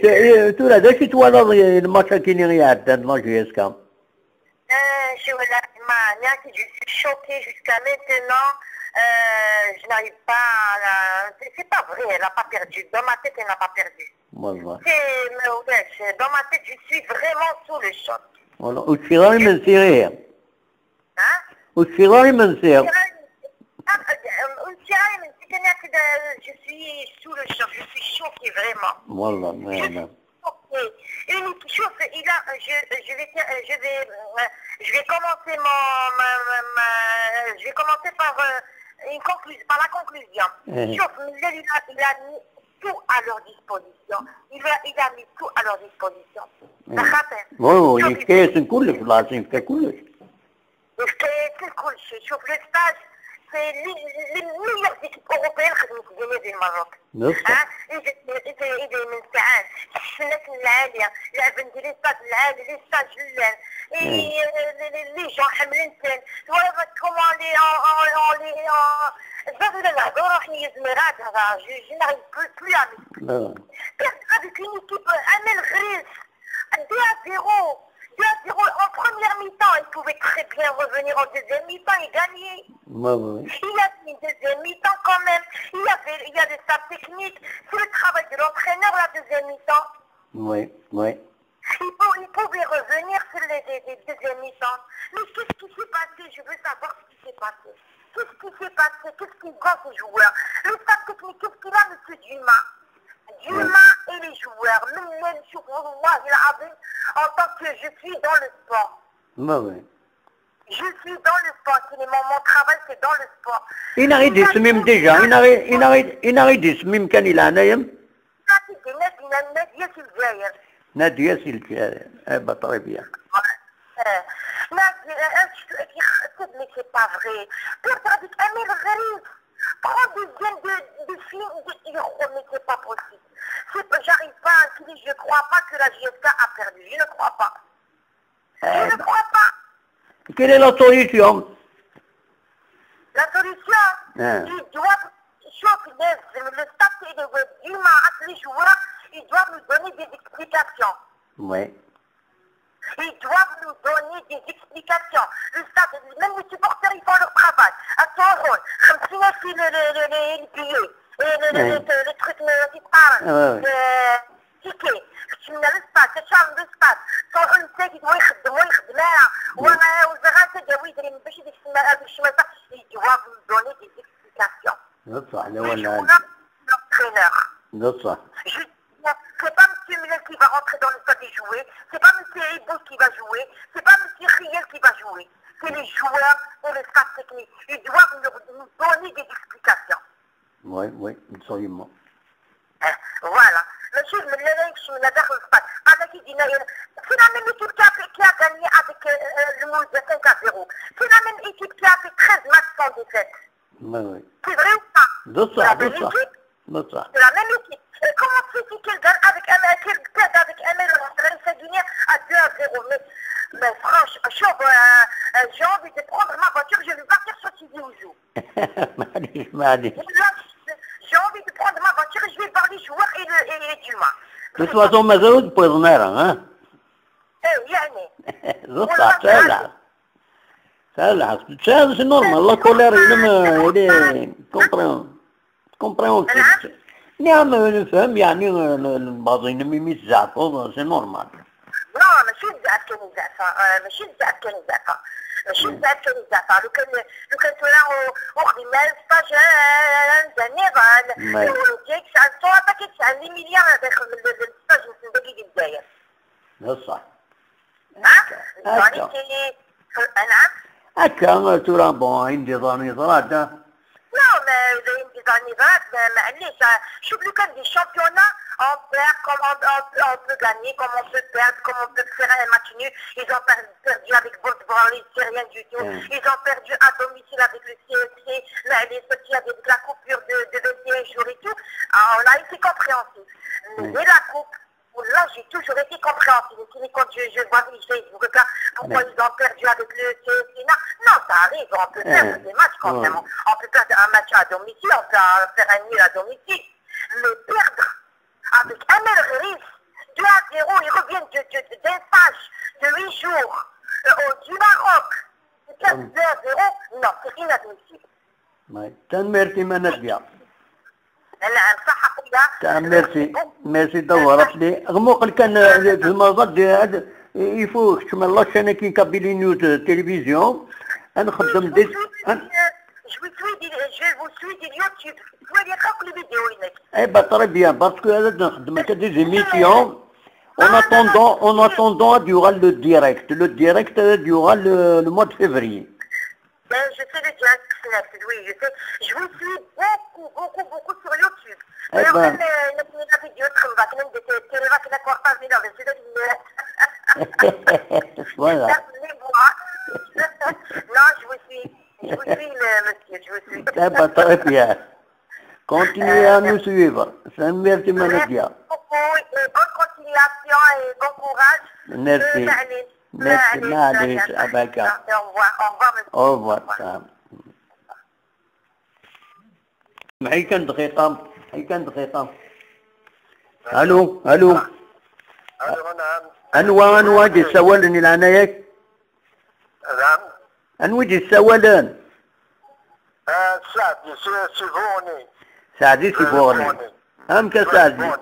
تورا داك تولى الماتش كاين يعدى الماتش كام شو ما je suis choquée jusqu'à maintenant. Je n'arrive pas à... C'est pas vrai, elle n'a pas perdu. Dans ma tête, elle n'a pas perdu. والله Dans ma tête, je suis vraiment sous le choc. والله والصغار من سيريا Hein? والصغار من سير je suis sous le choc, je suis choquée vraiment. والله نعم Une chose, je vais commencer je vais commencer par par la conclusion. Sauf il a mis tout à leur disposition. Il a mis tout à leur disposition. oui يحكي كلش لازم يحكي كلش كل شيء. شوف le stage c'est les meilleures équipes européennes خدمت جنوب المغرب. إذا من ساعات السنة العالية لعبة ندير الستاج العالي لي ستاج اللان لي جون حملنتين ولا كومون لي زاد ولا نهضرو روحني يزمرات هذا جو ناريف بلو امي avec une équipe Amel Gris 2-0 en première mi-temps, il pouvait très bien revenir en deuxième mi-temps et gagner. Il a fait une deuxième mi-temps quand même. Il y a des sables techniques. C'est le travail de l'entraîneur la deuxième mi-temps. Oui. Il pouvait revenir sur les deuxième mi-temps. Mais qu'est-ce qui s'est passé? Je veux savoir ce qui s'est passé. Qu'est-ce qui s'est passé? Qu'est-ce qu'il voit ces joueurs? Le staff technique, qu'est-ce qu'il a, M. Dumas et les joueurs, même sur moi, en tant que je suis dans le sport. Je suis dans le sport, mon travail c'est dans le sport. Il arrive des semaines déjà, il arrive des semaines quand il a un نادية سلكة بطري بيها c'est pas vrai. Peut-être avec Amel Gharib, prends des gaines de films, mais c'est pas possible. J'arrive pas à dire, je crois pas que la JSK a perdu, je ne crois pas. Je ne crois pas. Quelle est la solution? La solution, ils doivent chauffer le staff de Dumas, les joueurs, ils doivent nous donner des explications. Oui. Ils doivent nous donner des explications. Le stade, même les supporters, ils font leur travail. À son rôle. Comme si les billets. Et les trucs qui parlent. ticket. من السبات تشام بالسبات صوحوا المساكن ويخدموا يخدمها وزغان تجاو يدري من باش ديك الشماسة يجواب دوني دي زيكسبليكاسيون. صح لا ولا صح. C'est pas M. Miller qui va rentrer dans le stade et jouer, c'est pas M. Eibos qui va jouer, c'est pas M. Riel qui va jouer, c'est les joueurs et le staff technique. Ils doivent nous donner des explications. Oui, absolument. Voilà. Monsieur, je me lève, je me lève dans le stade. C'est la même équipe qui a gagné avec le Mousse de 5-0. C'est la même équipe qui a fait 13 matchs sans défaite. Oui. C'est vrai ou pas? C'est la même équipe. C'est la même équipe. Et comment c'est qu'elle gagne avec un Guinée à 2-0? Mais franchement, j'ai envie de prendre ma voiture, je vais partir sur Sidi Ouzou. J'ai envie de prendre ma voiture et je vais voir les joueurs et Dumas. De toute façon, Mazoud peut venir, hein? C'est normal, la colère, il est compréhensible. نعم نفهم يعني بعضين ميمي الزعفة سي نورمال. لا ماشي الزعف كان الزعفة ماشي الزعف كان الزعفة ماشي الزعف كان الزعفة لو كان تولا وخدي مال ستاج نيفال ولديك شحال صوابا كتشحال لي مليار داخل الستاج من باقي الجزائر. بصح. نعم. هكا تولا بون عندي ظني ضرات. Non, mais des anniversaires, je trouve que des championnats, on perd comme on peut gagner, comme on peut perdre, comme on peut faire un match nul. Ils ont perdu avec Bordeaux, c'est rien du tout. Ils ont perdu à domicile avec le CFC, les sorties avec la coupure de 21 jours et tout. Alors, on a été compréhensif. Mais la coupe, là, j'ai toujours été compréhensive. Quand je vois les Facebook, pourquoi ils ont perdu avec le CFC? Non, ça arrive, on peut perdre des matchs quand même. On peut perdre un match à domicile, on peut faire un nul à domicile. Mais perdre avec un Melris, 2-0, ils reviennent d'un stage de 8 jours du Maroc, 4-0, non, c'est inadmissible. merci Manabia. ميرسي دورت لي غموق كان في المرض هذا يفو كما الله شانا كي كابيلي نيوز تلفزيون انا خدم ديت اي با تري بيان باسكو هذا نخدم هكا دي زيميسيون en attendant il y aura le direct il y aura le mois de février. Je sais le direct, oui, je sais. Je vous suis beaucoup sur YouTube. Alors, même la vidéo, même des téléva qui n'a pas passé dans le voilà. Non, je vous suis, monsieur, je vous suis. Eh bien, très bien. Continuez à nous suivre. C'est merci, Manadia. Bonne continuation et bon courage. Merci. Merci, معليش أباكا. Au revoir. هي كان دقيقة. ألو. أنواع دي السوالن العناية. نعم. أنواع دي السوالن. سعدي سيفوني. أم كسعدي.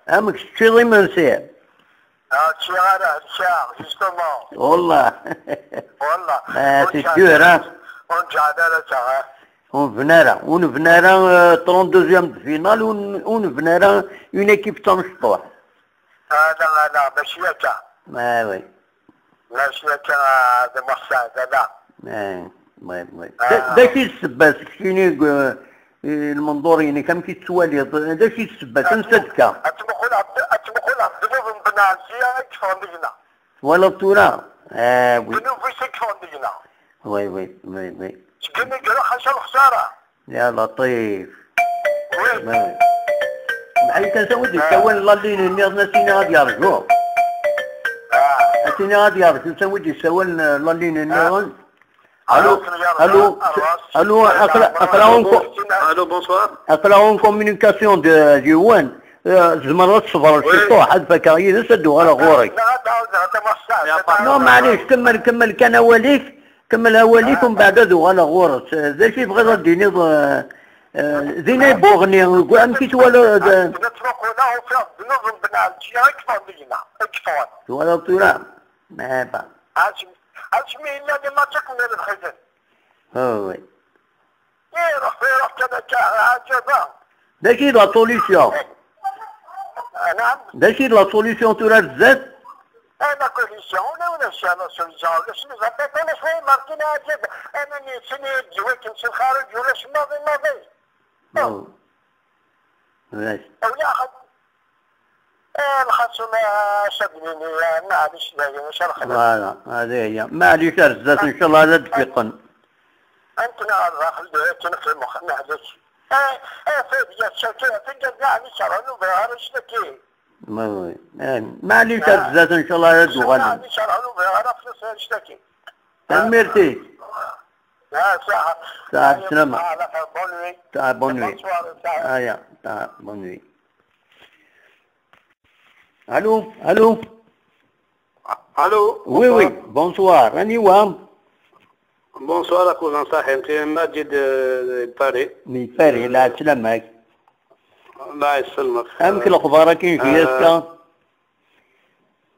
أم كشتري من سير. والله c'est dur hein. On venait 32e de finale on venait une équipe sans sport. لا ماشي هكا. وي ماشي هكا هذا محسن لا. داكشي السباس كاينين المنظور يعني كم كيتسوالي داكشي السباس نصدقها. اتمقول عبد المنعم بن عزيز كيفاش دينا. ولا التورا. وي. بنو فيش كيفاش دينا. وي. شكون قالوا خاصة الخسارة. يا لطيف. وي. معي كنسوي السوال لالين الناس نسينا غادي يرجعوا. نسينا غادي يرجعوا نسوي السوال لالين الناس. Allô, bonsoir. Allô, communication de Yuan. زعما تصبر شي واحد فكاين سدو على غورك. نو معليش كمل كان وليك كملها وليك ومن بعد ذو على غورك ذا شي بغيت غديني زيني بوغني امكيت ولا ولا طيران ما با وي داكي لا سوليسيون داكي لا سوليسيون تورا الزاد انا كوليسيون ولا سوليسيون شنو زعما انا شويه ماركينا عجب انا نسني جويت نمشي الخارج ولا شنو ماضي ماشي ولا اخذ الخصومه شدني معليش واش نخدم فوالا هذه هي معليش الزاد ان شاء الله لا تفيقن انت داخل تنفهم نحدث فادي الشكاية تنقطع لي شرعنا بها رشتكي معليش الزاد ان شاء الله لا تغنى شرعنا بها رشتكي ميرتي ساعة بسلامة تاع بونوي ايا تاع بونوي الو وي بونسوار راني وام بونسوار اكوزان صاحي انت ماجد باري من باري لا تسلمك الله يسلمك امك الاخبار كاين فياسكا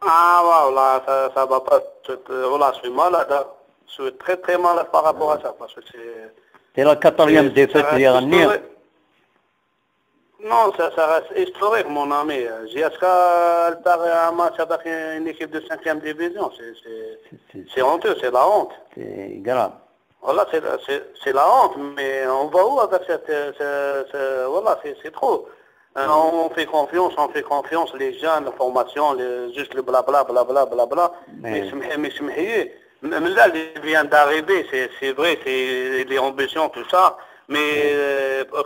والله ça va pas voilà je suis malade je suis très malade par rapport à ça parce que c'est la quatrième défaite dernière. Non, ça reste historique, mon ami. JSK, elle part à un match avec une équipe de 5e division. C'est honteux, c'est la honte. C'est grave. Voilà, c'est la honte, mais on va où avec voilà, c'est trop. On fait confiance, les jeunes, la formation, juste le blabla. Mais là, il vient d'arriver, c'est vrai, c'est les ambitions, tout ça. Mais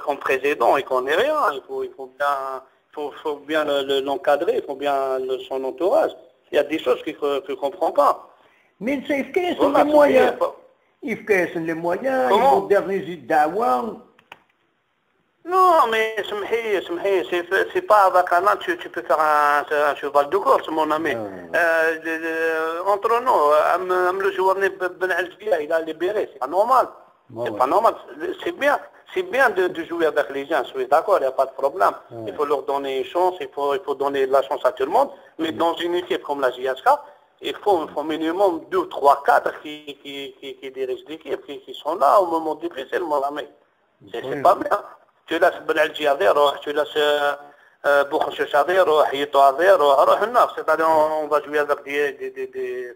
comme président, il ne connaît rien. Il faut bien l'encadrer, il faut bien son entourage. Il y a des choses qu'il ne comprend pas. Mais c'est quels sont les moyens? Quels sont les moyens? Ils modernisent Dawa. Non, mais c'est pas avec un an tu peux faire un cheval de course, mon ami. Entre nous, le joueur Ben Alzia, il a libéré, c'est pas normal. C'est pas normal. C'est bien de jouer avec les gens, je suis d'accord, il n'y a pas de problème. Il faut leur donner une chance, il faut donner la chance à tout le monde. Mais dans une équipe comme la JSK, il faut minimum 2, 3, 4 qui dirigent l'équipe, qui sont là au moment difficile, mon ami. C'est pas bien. Tu laisses Belalji Aver, tu laisses Boukhouch Aver, Hito Aver, c'est-à-dire on va jouer avec des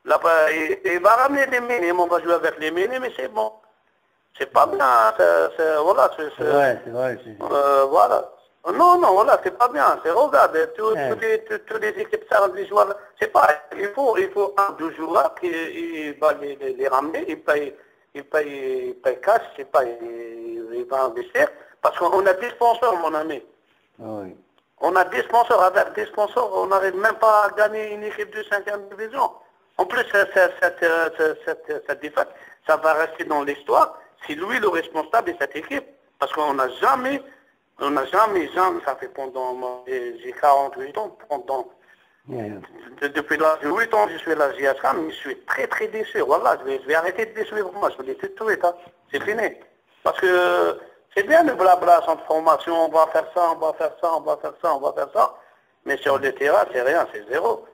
il va ramener des minimes, on va jouer avec les minimes, mais c'est bon. C'est pas bien, voilà. Voilà. Non, voilà, c'est pas bien. Regarde, tous les équipes, les joueurs, c'est pas. Il faut 1, 2 joueurs qui va les ramener, il paye cash, il va investir, parce qu'on a des sponsors, mon ami. Oui. On a des sponsors, avec des sponsors, on n'arrive même pas à gagner une équipe de 5e division. En plus, cette défaite, ça va rester dans l'histoire. C'est lui le responsable de cette équipe. Parce qu'on n'a jamais, ça fait pendant, j'ai 48 ans, depuis l'âge de 8 ans, je suis à la JSK, mais je suis très déçu. Voilà, je vais arrêter de suivre moi, je vais laisser tout de suite, c'est fini. Parce que c'est bien le blabla, sans formation, on va faire ça. Mais sur le terrain, c'est rien, c'est zéro.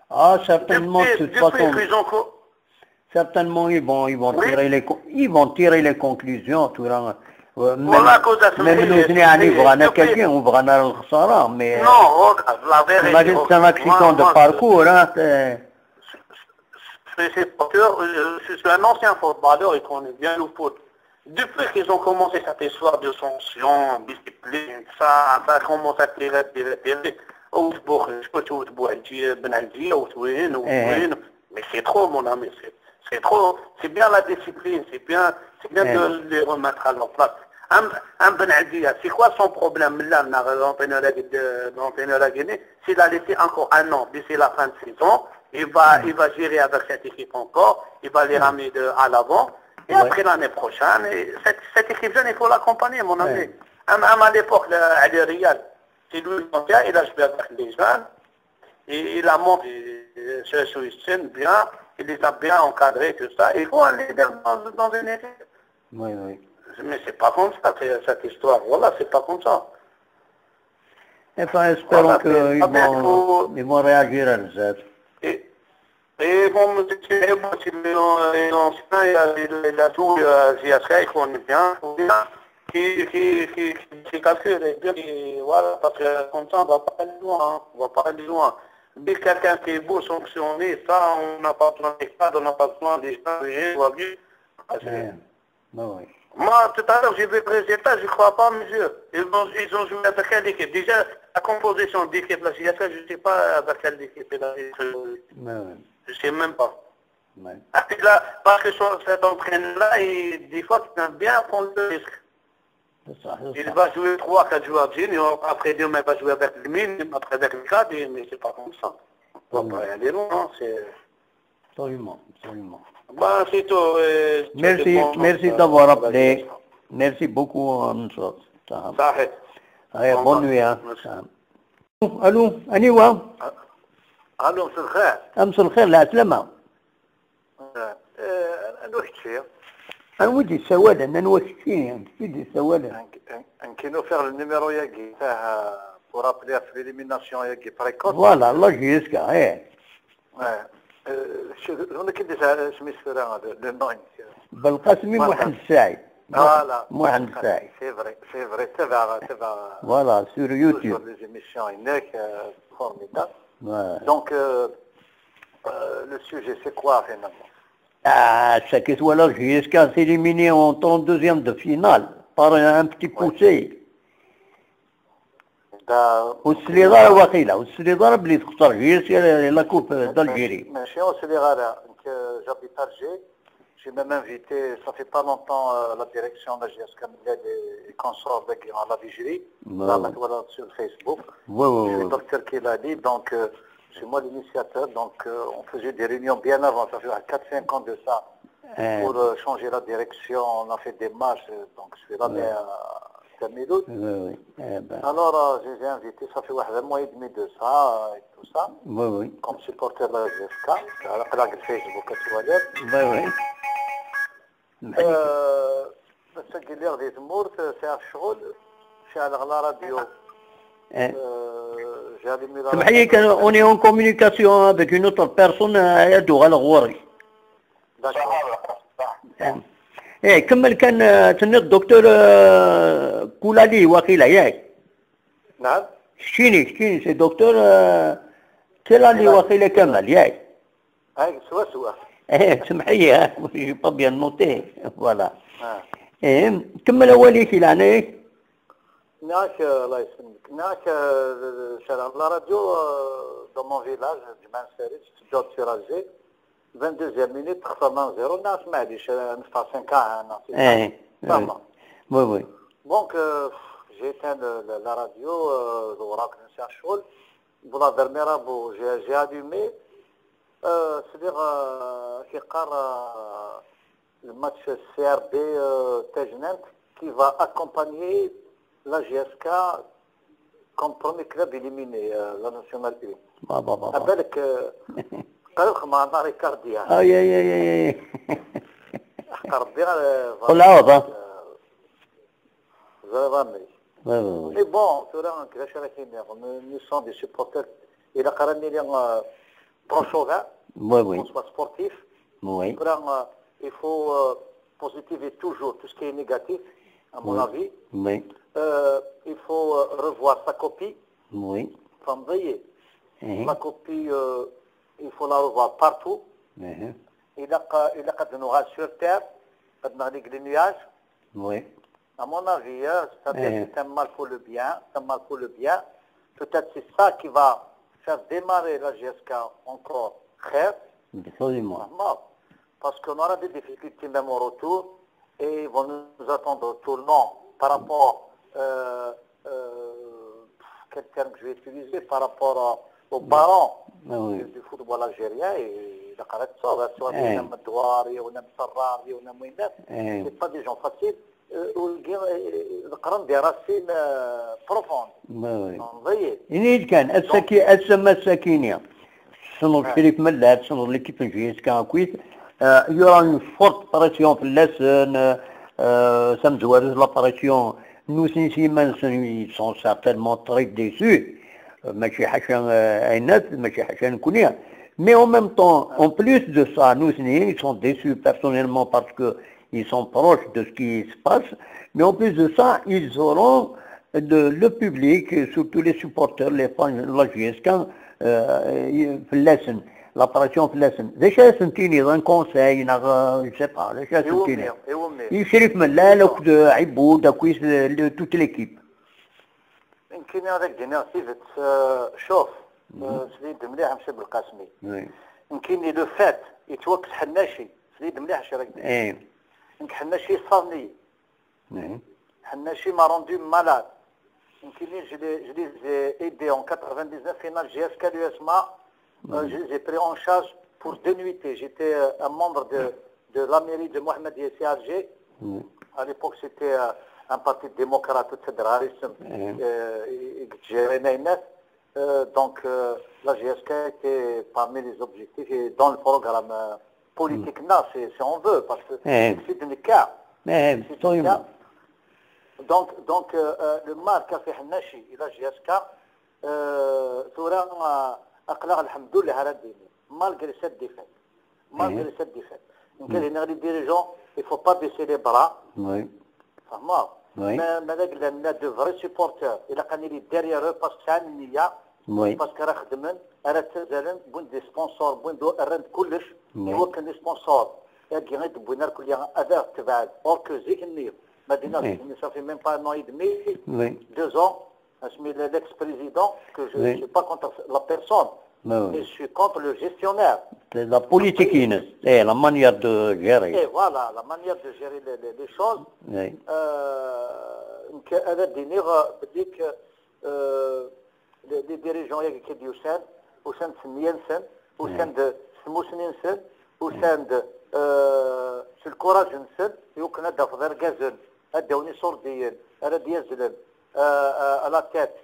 Ah, certainement, de toute façon, certainement, ils vont tirer les conclusions. Même nous, on va gagner الخسارة, mais non, la vérité. C'est un accident de parcours, hein. Je suis un ancien footballeur et connais bien le foot. Depuis qu'ils ont commencé cette histoire de sanctions, discipline, ça a commencé à tirer. Mais c'est trop, mon ami, c'est trop. C'est bien la discipline, c'est bien de les remettre à leur place. Un Ben Adia, c'est quoi son problème là, l'entraîneur à Guinée? S'il a laissé encore un an d'ici la fin de saison, il va gérer avec cette équipe encore, il va les ramener à l'avant. Et après l'année prochaine, cette équipe jeune, il faut l'accompagner, mon ami. à l'époque, Ali Riyad, c'est lui il a joué avec les jeunes, et il a monté sur une scène bien, il les a bien encadrés, tout ça. Il faut aller dans une équipe. Oui, oui. Mais c'est pas comme ça, cette histoire. Voilà, c'est pas comme ça. Enfin, espérons qu'ils vont réagir à ça. Et bon, il a tout, il connaît bien, qui calcule, et bien, voilà, parce que comme ça, on va pas aller loin, on va pas aller loin. Dès que quelqu'un qui est beau sanctionné, ça, on n'a pas besoin des cadres, on n'a pas besoin des gens, Oui. Moi, tout à l'heure, j'ai vu le résultat, je ne crois pas à mes yeux. Ils ont joué avec quelle équipe? Déjà, la composition d'équipe, là, je ne sais pas avec quelle équipe il a joué. Je ne sais même pas. Et là, parce que cet entraîneur-là, des fois, il aime bien prendre le risque. Il va jouer 3-4 joueurs juniors, après demain, il va jouer avec le mine, après avec le cadre, mais c'est pas comme ça. On ne va pas y aller loin, c'est... Absolument, absolument. Ben, c'est tout. Merci d'avoir appelé. Merci beaucoup, Ansar. صحيح. Bonne nuit. Allô, أنيوة. الو مساء الخير. أمس الخير العسلامة. نوحد فيه. أنا ودي السوالة، أنا نوحد فيه، ودي السوالة. نكينو فيغ النيميرو ياكي تاع بور ابلي في ليليميناسيون ياكي بريكوت. فوالا الله يجيسكا إيه. هنا كي سميت فيها لو نوين. بالقاسمي محمد الساعي. فوالا. محمد الساعي. سي فري تبع. فوالا سور يوتيوب. لي زيميسيون هناك فورميدابل. دونك le sujet c'est quoi finalement? Ça qui soit là, jusqu'à s'éliminer en 32e de finale par un petit poussé. والسليغارة وقيلة والسليغارة بلي تخسر هي لا كوب d'Algérie. ماشي السليغارة j'habite Alger. J'ai même invité, ça fait pas longtemps, la direction de la GSK des consorts à la vigilie, voilà, sur Facebook. Je suis docteur Kelali, donc c'est moi l'initiateur, donc on faisait des réunions bien avant, ça fait 4-5 ans de ça, pour changer la direction, on a fait des marches, donc je suis là, mais à Miloud. Alors, je les ai invités, ça fait un mois et demi de ça, et tout ça, comme supporter de la GSK, à la Facebook, نسجل لي غادي تمور ساعة الشغل شعل على راديو جالي سمحي كان اوني اون كومونيكاسيون افيك اون اوتر بيرسون يدو على غوري ايه كمل كان تني الدكتور كولالي وقيلة ياك نعم شتيني سي دكتور كولالي وقيلة كمل ياك هاي سوا سمحي جي با بيان نوتي فوالا كمل اولي في لعنيك هناك الله يسلمك هناك شارع لا راديو دو مون فيلاج جمال ساري جوت في راجي 22 مينيت خسرنا 0 الناس ما عادش نفتح 5 انا فاهمة وي دونك جيت لا راديو وراك نسى الشغل بلا درميرا بو جي الومي c'est-à-dire qui part le match CRB Tajnant qui va accompagner la GSK comme premier club éliminé la nationale 1. À بالك قالك مع ناري كارديا اي ربي قول عوض زرامي مي بون ترى كيفاش راكين ني سون دي سوبورتر الى قراني لي Prochain, qu'on soit sportif. Il faut positiver toujours tout ce qui est négatif, à mon avis. Il faut revoir sa copie. La copie, il faut la revoir partout. Il a de nous rassurer sur terre, avec les nuages. À mon avis, c'est un mal pour le bien. Peut-être c'est ça qui va faire démarrer la GSK encore très, parce qu'on aura des difficultés même au retour et ils vont nous attendre au tournant par rapport, quel terme que je vais utiliser, par rapport aux barons du football algérien et la caractère, soit même Douari ou même Sarrari ou même Mouinat, c'est pas des gens faciles. القرن دي راسين بروفوند نضيع إني كان السما الساكينية سنو الشريف ملات سنو ليكيب نجيس كان كويس يورا اون فورت باراسيون في اللسن سمزوارز لاباراسيون نو سيمان ils sont certainement très déçus ماشي حاجة عينات ماشي حاجة نكونيها mais en même temps en plus de ça nous ils sont déçus personnellement parce que ils sont proches de ce qui se passe mais en plus de ça ils auront le public surtout les supporters les fans la GSK في اللسن l'opération في اللسن ليش سنتيني ضن كونساي je sais pas ليش سنتيني يشرف ملال عبود كويس توت ليكيب يمكن هذاك جينيراتيف شوف سليد مليح مشى بالقاسمي يمكن لو فات يتوكس حناشي سليد مليح شراك يمكن حناشي صارني حناشي ما روندو مالاد يمكن je les ai aidés en 99 finale GSK l'USMA je les ai pris en charge pour 2 nuitées j'étais un membre de la mairie de Mohamed Yassi Alger à l'époque c'était un parti démocrate fédéralisme donc la GSK était parmi les objectifs et dans le programme politique là si on veut parce que c'est un cas donc le mal qu'a fait Hannachi et la GSK ثورة أقلع الحمد لله على الدين malgré cette défaite donc les dirigeants il faut pas baisser les bras فهمت ما ذاك لنا دو فري سيبورتور إلا كان لي ديريير باسكو تاع النية باسكو راه خدمن راه تزالن بون دي سبونسور بون دو رند كلش هو كان دي سبونسور كي غير بوينا كل هذا تبعد اوركو زيك النية ما ديناش صافي ميم با نو اي دمي 2 ans اسمي l'ex président que je ne suis pas contre la personne mais je suis contre le gestionnaire la politique c'est la manière de gérer et voilà la manière de gérer les choses هذا الدينيغ بديك les dirigeants ياك وسند سنينسن وسند سموسنينسن وسند في الكوراج نسن يمكن هذا في غازن هداوني صورديين هذا ديازلن à la tête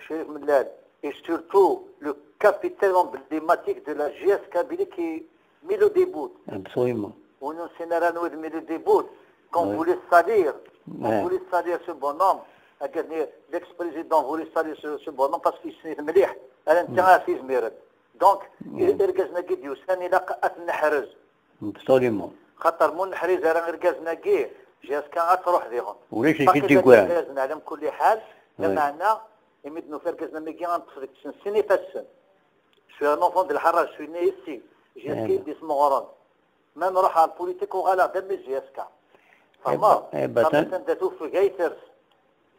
Chérif Mellal et surtout le capitaine emblématique de la GSK qui met le début. Absolument. On nous s'énerve de mettre le début. Quand on voulait salir ce bonhomme, l'ex-président voulait salir ce bonhomme parce qu'il s'est مليح. Elle a fait ميرد. Donc, إرجعنا جد يوسان إلى قات النحرز. Absolument. خاطر مو النحرز راه إرجعنا جي. GSK غتروح ذيهم. وليش يجي كوان؟ على كل حال لمعنا يمدنو فرقزنا ميكي غنطفرك سني فاسن. شو ان enfant de الحراج شو ني ici. GSK دي اسمه غران. ما نروح على البوليتيك وغالا دم GSK. فهمت؟ انت توفي جايترز.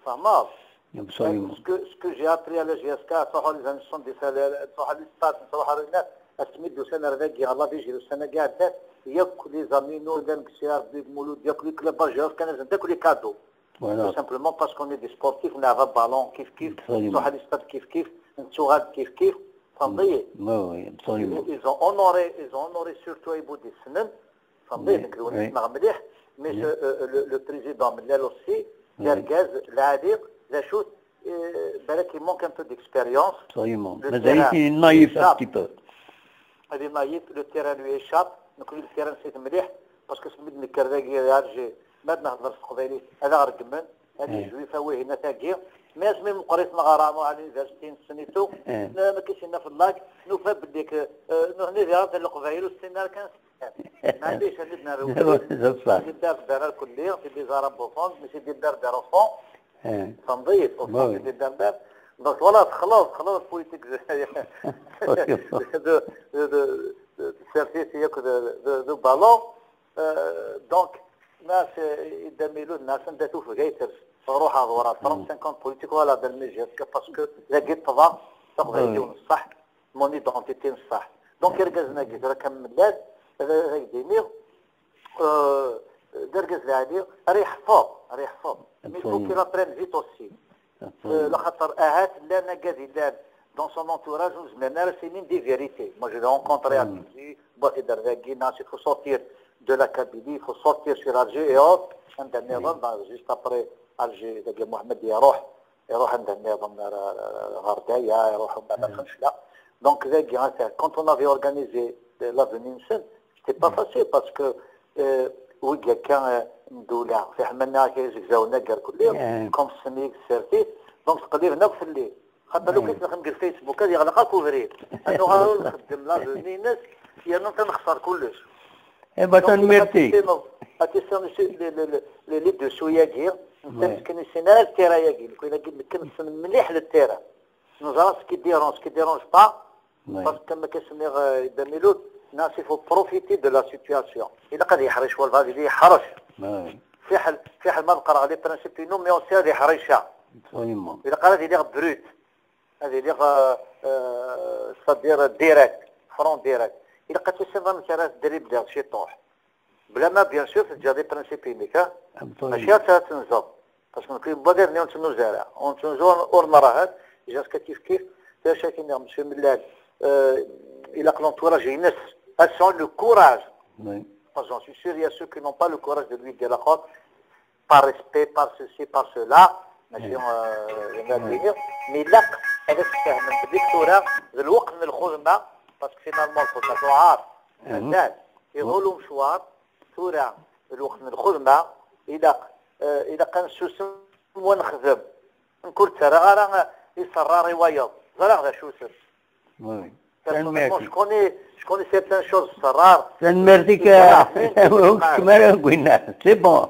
فهمت؟ ce que j'ai appris à la GSK صحوا لي زانسون دي سالير صحوا لي ستات صحوا لي اسميدو سنه رذاكي الله بيجي السنه قاعده ياكل لي زامينو دان كسيار دي مولود ياكل كل باجاف كان لازم تاكل لي كادو tout simplement parce qu'on est des sportifs on a un ballon كيف صح لي ستات كيف نتوغاد كيف فهمتي ils ont honoré surtout يبو دي سنن فهمتي نكرو نسمع مليح mais le président Mellal aussi دار العديق لا شوت بالك il manque un peu d'expérience مازال نايف un petit peu هذه نايف لو تيران لو échappe نقول التيران سيت مليح باسكو سميت الكرداكي يرجي ما نهضر في القبيلي هذا رقمن هذه جويفه وهنا تاكي ما اسمي مقريت غرامو على يونيفرسيتي سنيتو ما كاينش لنا في اللاك نوفا بديك هنا ديال القبيل والسنه كان ما عنديش عندنا روح دار الكليه في دي زارابوفون ماشي دار فون تنظيف وفي دار دونك ولا خلاص بوليتيك سيرفيس ياك دو بالون دونك ناس يدملوا الناس نداتو في جايترز روح على ورا 50 بوليتيك ولا بالمجهد باسكو لقيت تضع تقضي يدون الصح مون ايدونتيتي الصح دونك يركزنا كي راه كملات هذاك ديمير دركز عليه ريح فوق مي فو كي رابرين فيت اوسي لخاطر اهات لنا كازيدان دون سون انتوراج وزمنا راه سينين دي فيريتي moi je l'ai rencontré à Tizi باقي درداكي ناس يخو sortir de la Kabylie, il faut sortir sur Alger et autres. Juste après Alger, Mohamed يروح عند النظام غردايا يروحوا بعد خمسة. Donc quand on avait organisé l'avenue Nissen, c'était pas facile parce que oui كان ندولع في حملنا كيزكزاونا كاع كل كوم سميك سيرتي دونك تقدر هنا في الليل خاطر لو كنت نخدم في الفيسبوك هذه غلقه كوفري انه غادي نخدم لافوني ناس يعني تنخسر كلش ايوا تنميرتي لي دو شويه كير انت كنسينا التيرا كي كنا كنسن مليح للتيرا نزرا سكي ديرونج با باسكو كما كنسمي داميلوت الناس يفو بروفيتي دو لا سيتوياسيون الا قد يحرش والغادي يحرش في حال ما بقى غادي برانسيبي نو مي اون سي يحرشها الا قال هذه لي بروت هذه لي صدير ديريكت فرون ديريكت الا قد تسمى مثلا الدريب ديال شي طوح بلا ما بيان سور تجا دي برانسيبي ميكا ماشي تنزل باسكو كاين بادير نيون تنو زارع اون تنزو اور مراهات جات كيف باش كاين مسيو ملال الى l'entourage et Inès, elles ont le courage. Oui. Parce que j'en suis sûr, il y a ceux qui n'ont pas le courage de lui dire la faute, par respect, par ceci, par cela. Mais là, elle est ferme. بالدكتورة الوقت من الخدمة parce que finalement الفوتوغراف مازال يغلو مشوار ثورة الوقت من الخدمة إذا كان سوسن ونخدم نقول ترى راه يصرر يويض راه ذا سوسن. Oui. Je connais certaines choses rares. C'est bon.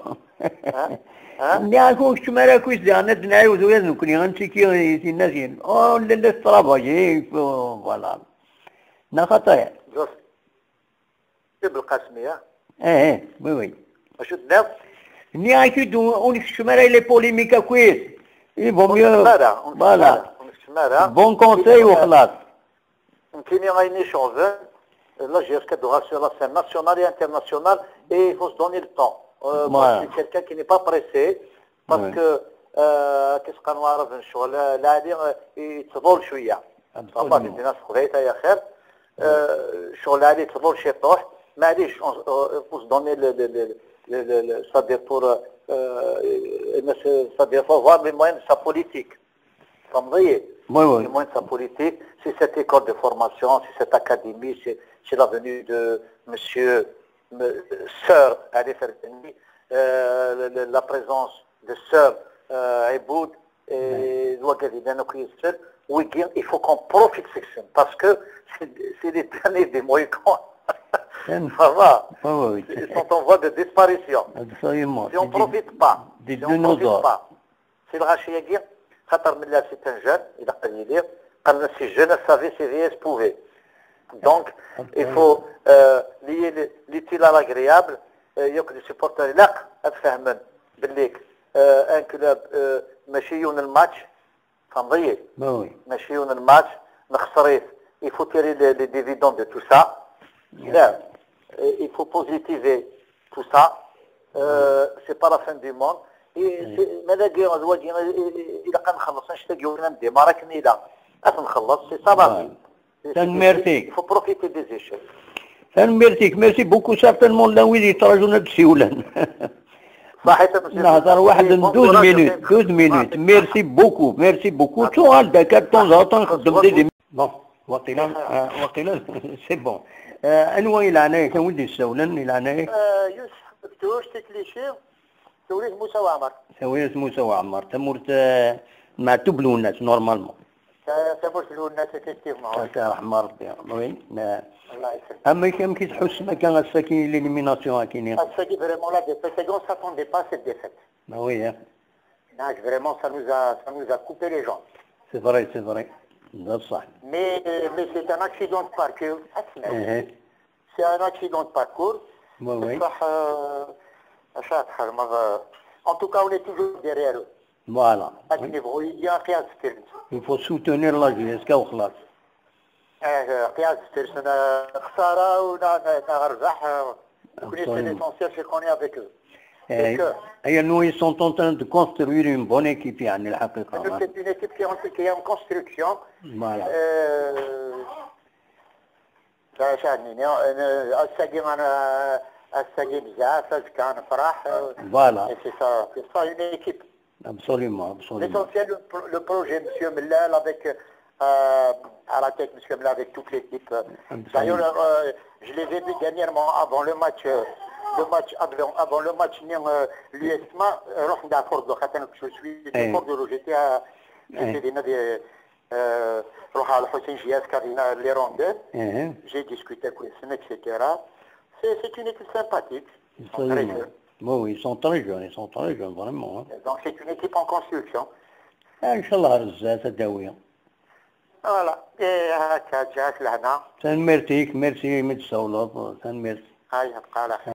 نعرفوا كمارا كويس دعنا نعاود ويانا كوني غنشكي في الناس او لا طراباجي فوالا نا خطايا بالقاسمية وي وي واش الناس ني اكيد اون كمارا لي بوليميكا كويس يبغوا ميو فوالا بون كونساي وخلاص كاين غايني شونفن لا جيركا دوغا sur la scène nationale et internationale et il faut se donner le temps. Moi, c'est quelqu'un qui n'est pas pressé parce que qu'est-ce qu'on va faire الشغل لا هذه يتطول شويه طبعا في ناس خذيتها يا خير الشغل هذه يتطول شي طوح معليش faut se donner le c'est-à-dire pour c'est-à-dire faut voir les moyens de sa politique تمضيه les moyens de sa politique c'est cette école de formation c'est cette académie c'est la venue de monsieur sœur Ali Ferdani, la présence de sœur Eboud et il faut qu'on profite de ça parce que c'est les derniers des Mohicans. Ça va. Ils sont en voie de disparition. Absolument. Si on ne profite pas, c'est le Rachid Khatar Millah, c'est un jeune, il a fallu dire, quand ces jeunes savaient, ces vieilles pouvaient. Donc, il faut lier l'utile à l'agréable. Il y a que les supporters là, أتفهمن بالليك un club ماشي يون الماتش فنضيع ماشي يون الماتش نخسريه. Il faut tirer les dividendes de tout ça. Là, il faut positiver tout ça. C'est pas la fin du monde. ماذا قال زواجي إذا كان خلصنا نشتاق يوم ندي ما راكني لا أتنخلص c'est ça va. Il faut profiter des échecs. Merci beaucoup. Certainement, là où il est trajet de Sioulane. نهضر واحد 12 minutes. Merci beaucoup. سؤال داك de temps en temps نخدم دي بون وقيلا سي بون انواع العناية كان ولدي السولان العناية يوسف دكتور تكليشي سوريت موسى وعمر موسى وعمر تمرت مع تبلو الناس نورمالمون تمرت له الناس effectivement رحمة ربي وين الله يسلمك. اما كم كي تحس ما كان الساكن ليليميناسيون كاينين الساكن فريمون لا ديفيت on s'attendait pas à cette défaite. Oui. Vraiment ça nous a coupé les jambes. C'est vrai. صح. Mais c'est un accident de parcours. C'est un accident de parcours. Oui. En tout cas, on est toujours derrière eux. Voilà. Il faut soutenir la jeunesse وخلاص. قياس ترسنا خسارة ونربح c'est l'essentiel c'est qu'on est avec eux. Et nous ils sont en train de construire une bonne équipe يعني الحقيقة. C'est une équipe qui est en construction. Voilà. الساقي بزاف كان فرح. Voilà. Et c'est ça une équipe. Absolument, absolument. L'essentiel, le projet, M. Mellal, avec, à la tête, M. Mellal, avec toute l'équipe. D'ailleurs, je les ai vus dernièrement avant le match, avant le match, l'USMA, je suis fort de j'étais à les rondeurs. J'ai discuté avec eux, etc. C'est une équipe sympathique. Bon, ils sont très jeunes, vraiment. Hein. Donc c'est une équipe en construction. Inch'Allah, رزات الداوية. Voilà. Et هكا جات لهنا. تنمرتيك، ميرسي متسولط، تنمرتي. هاي يبقى على خير.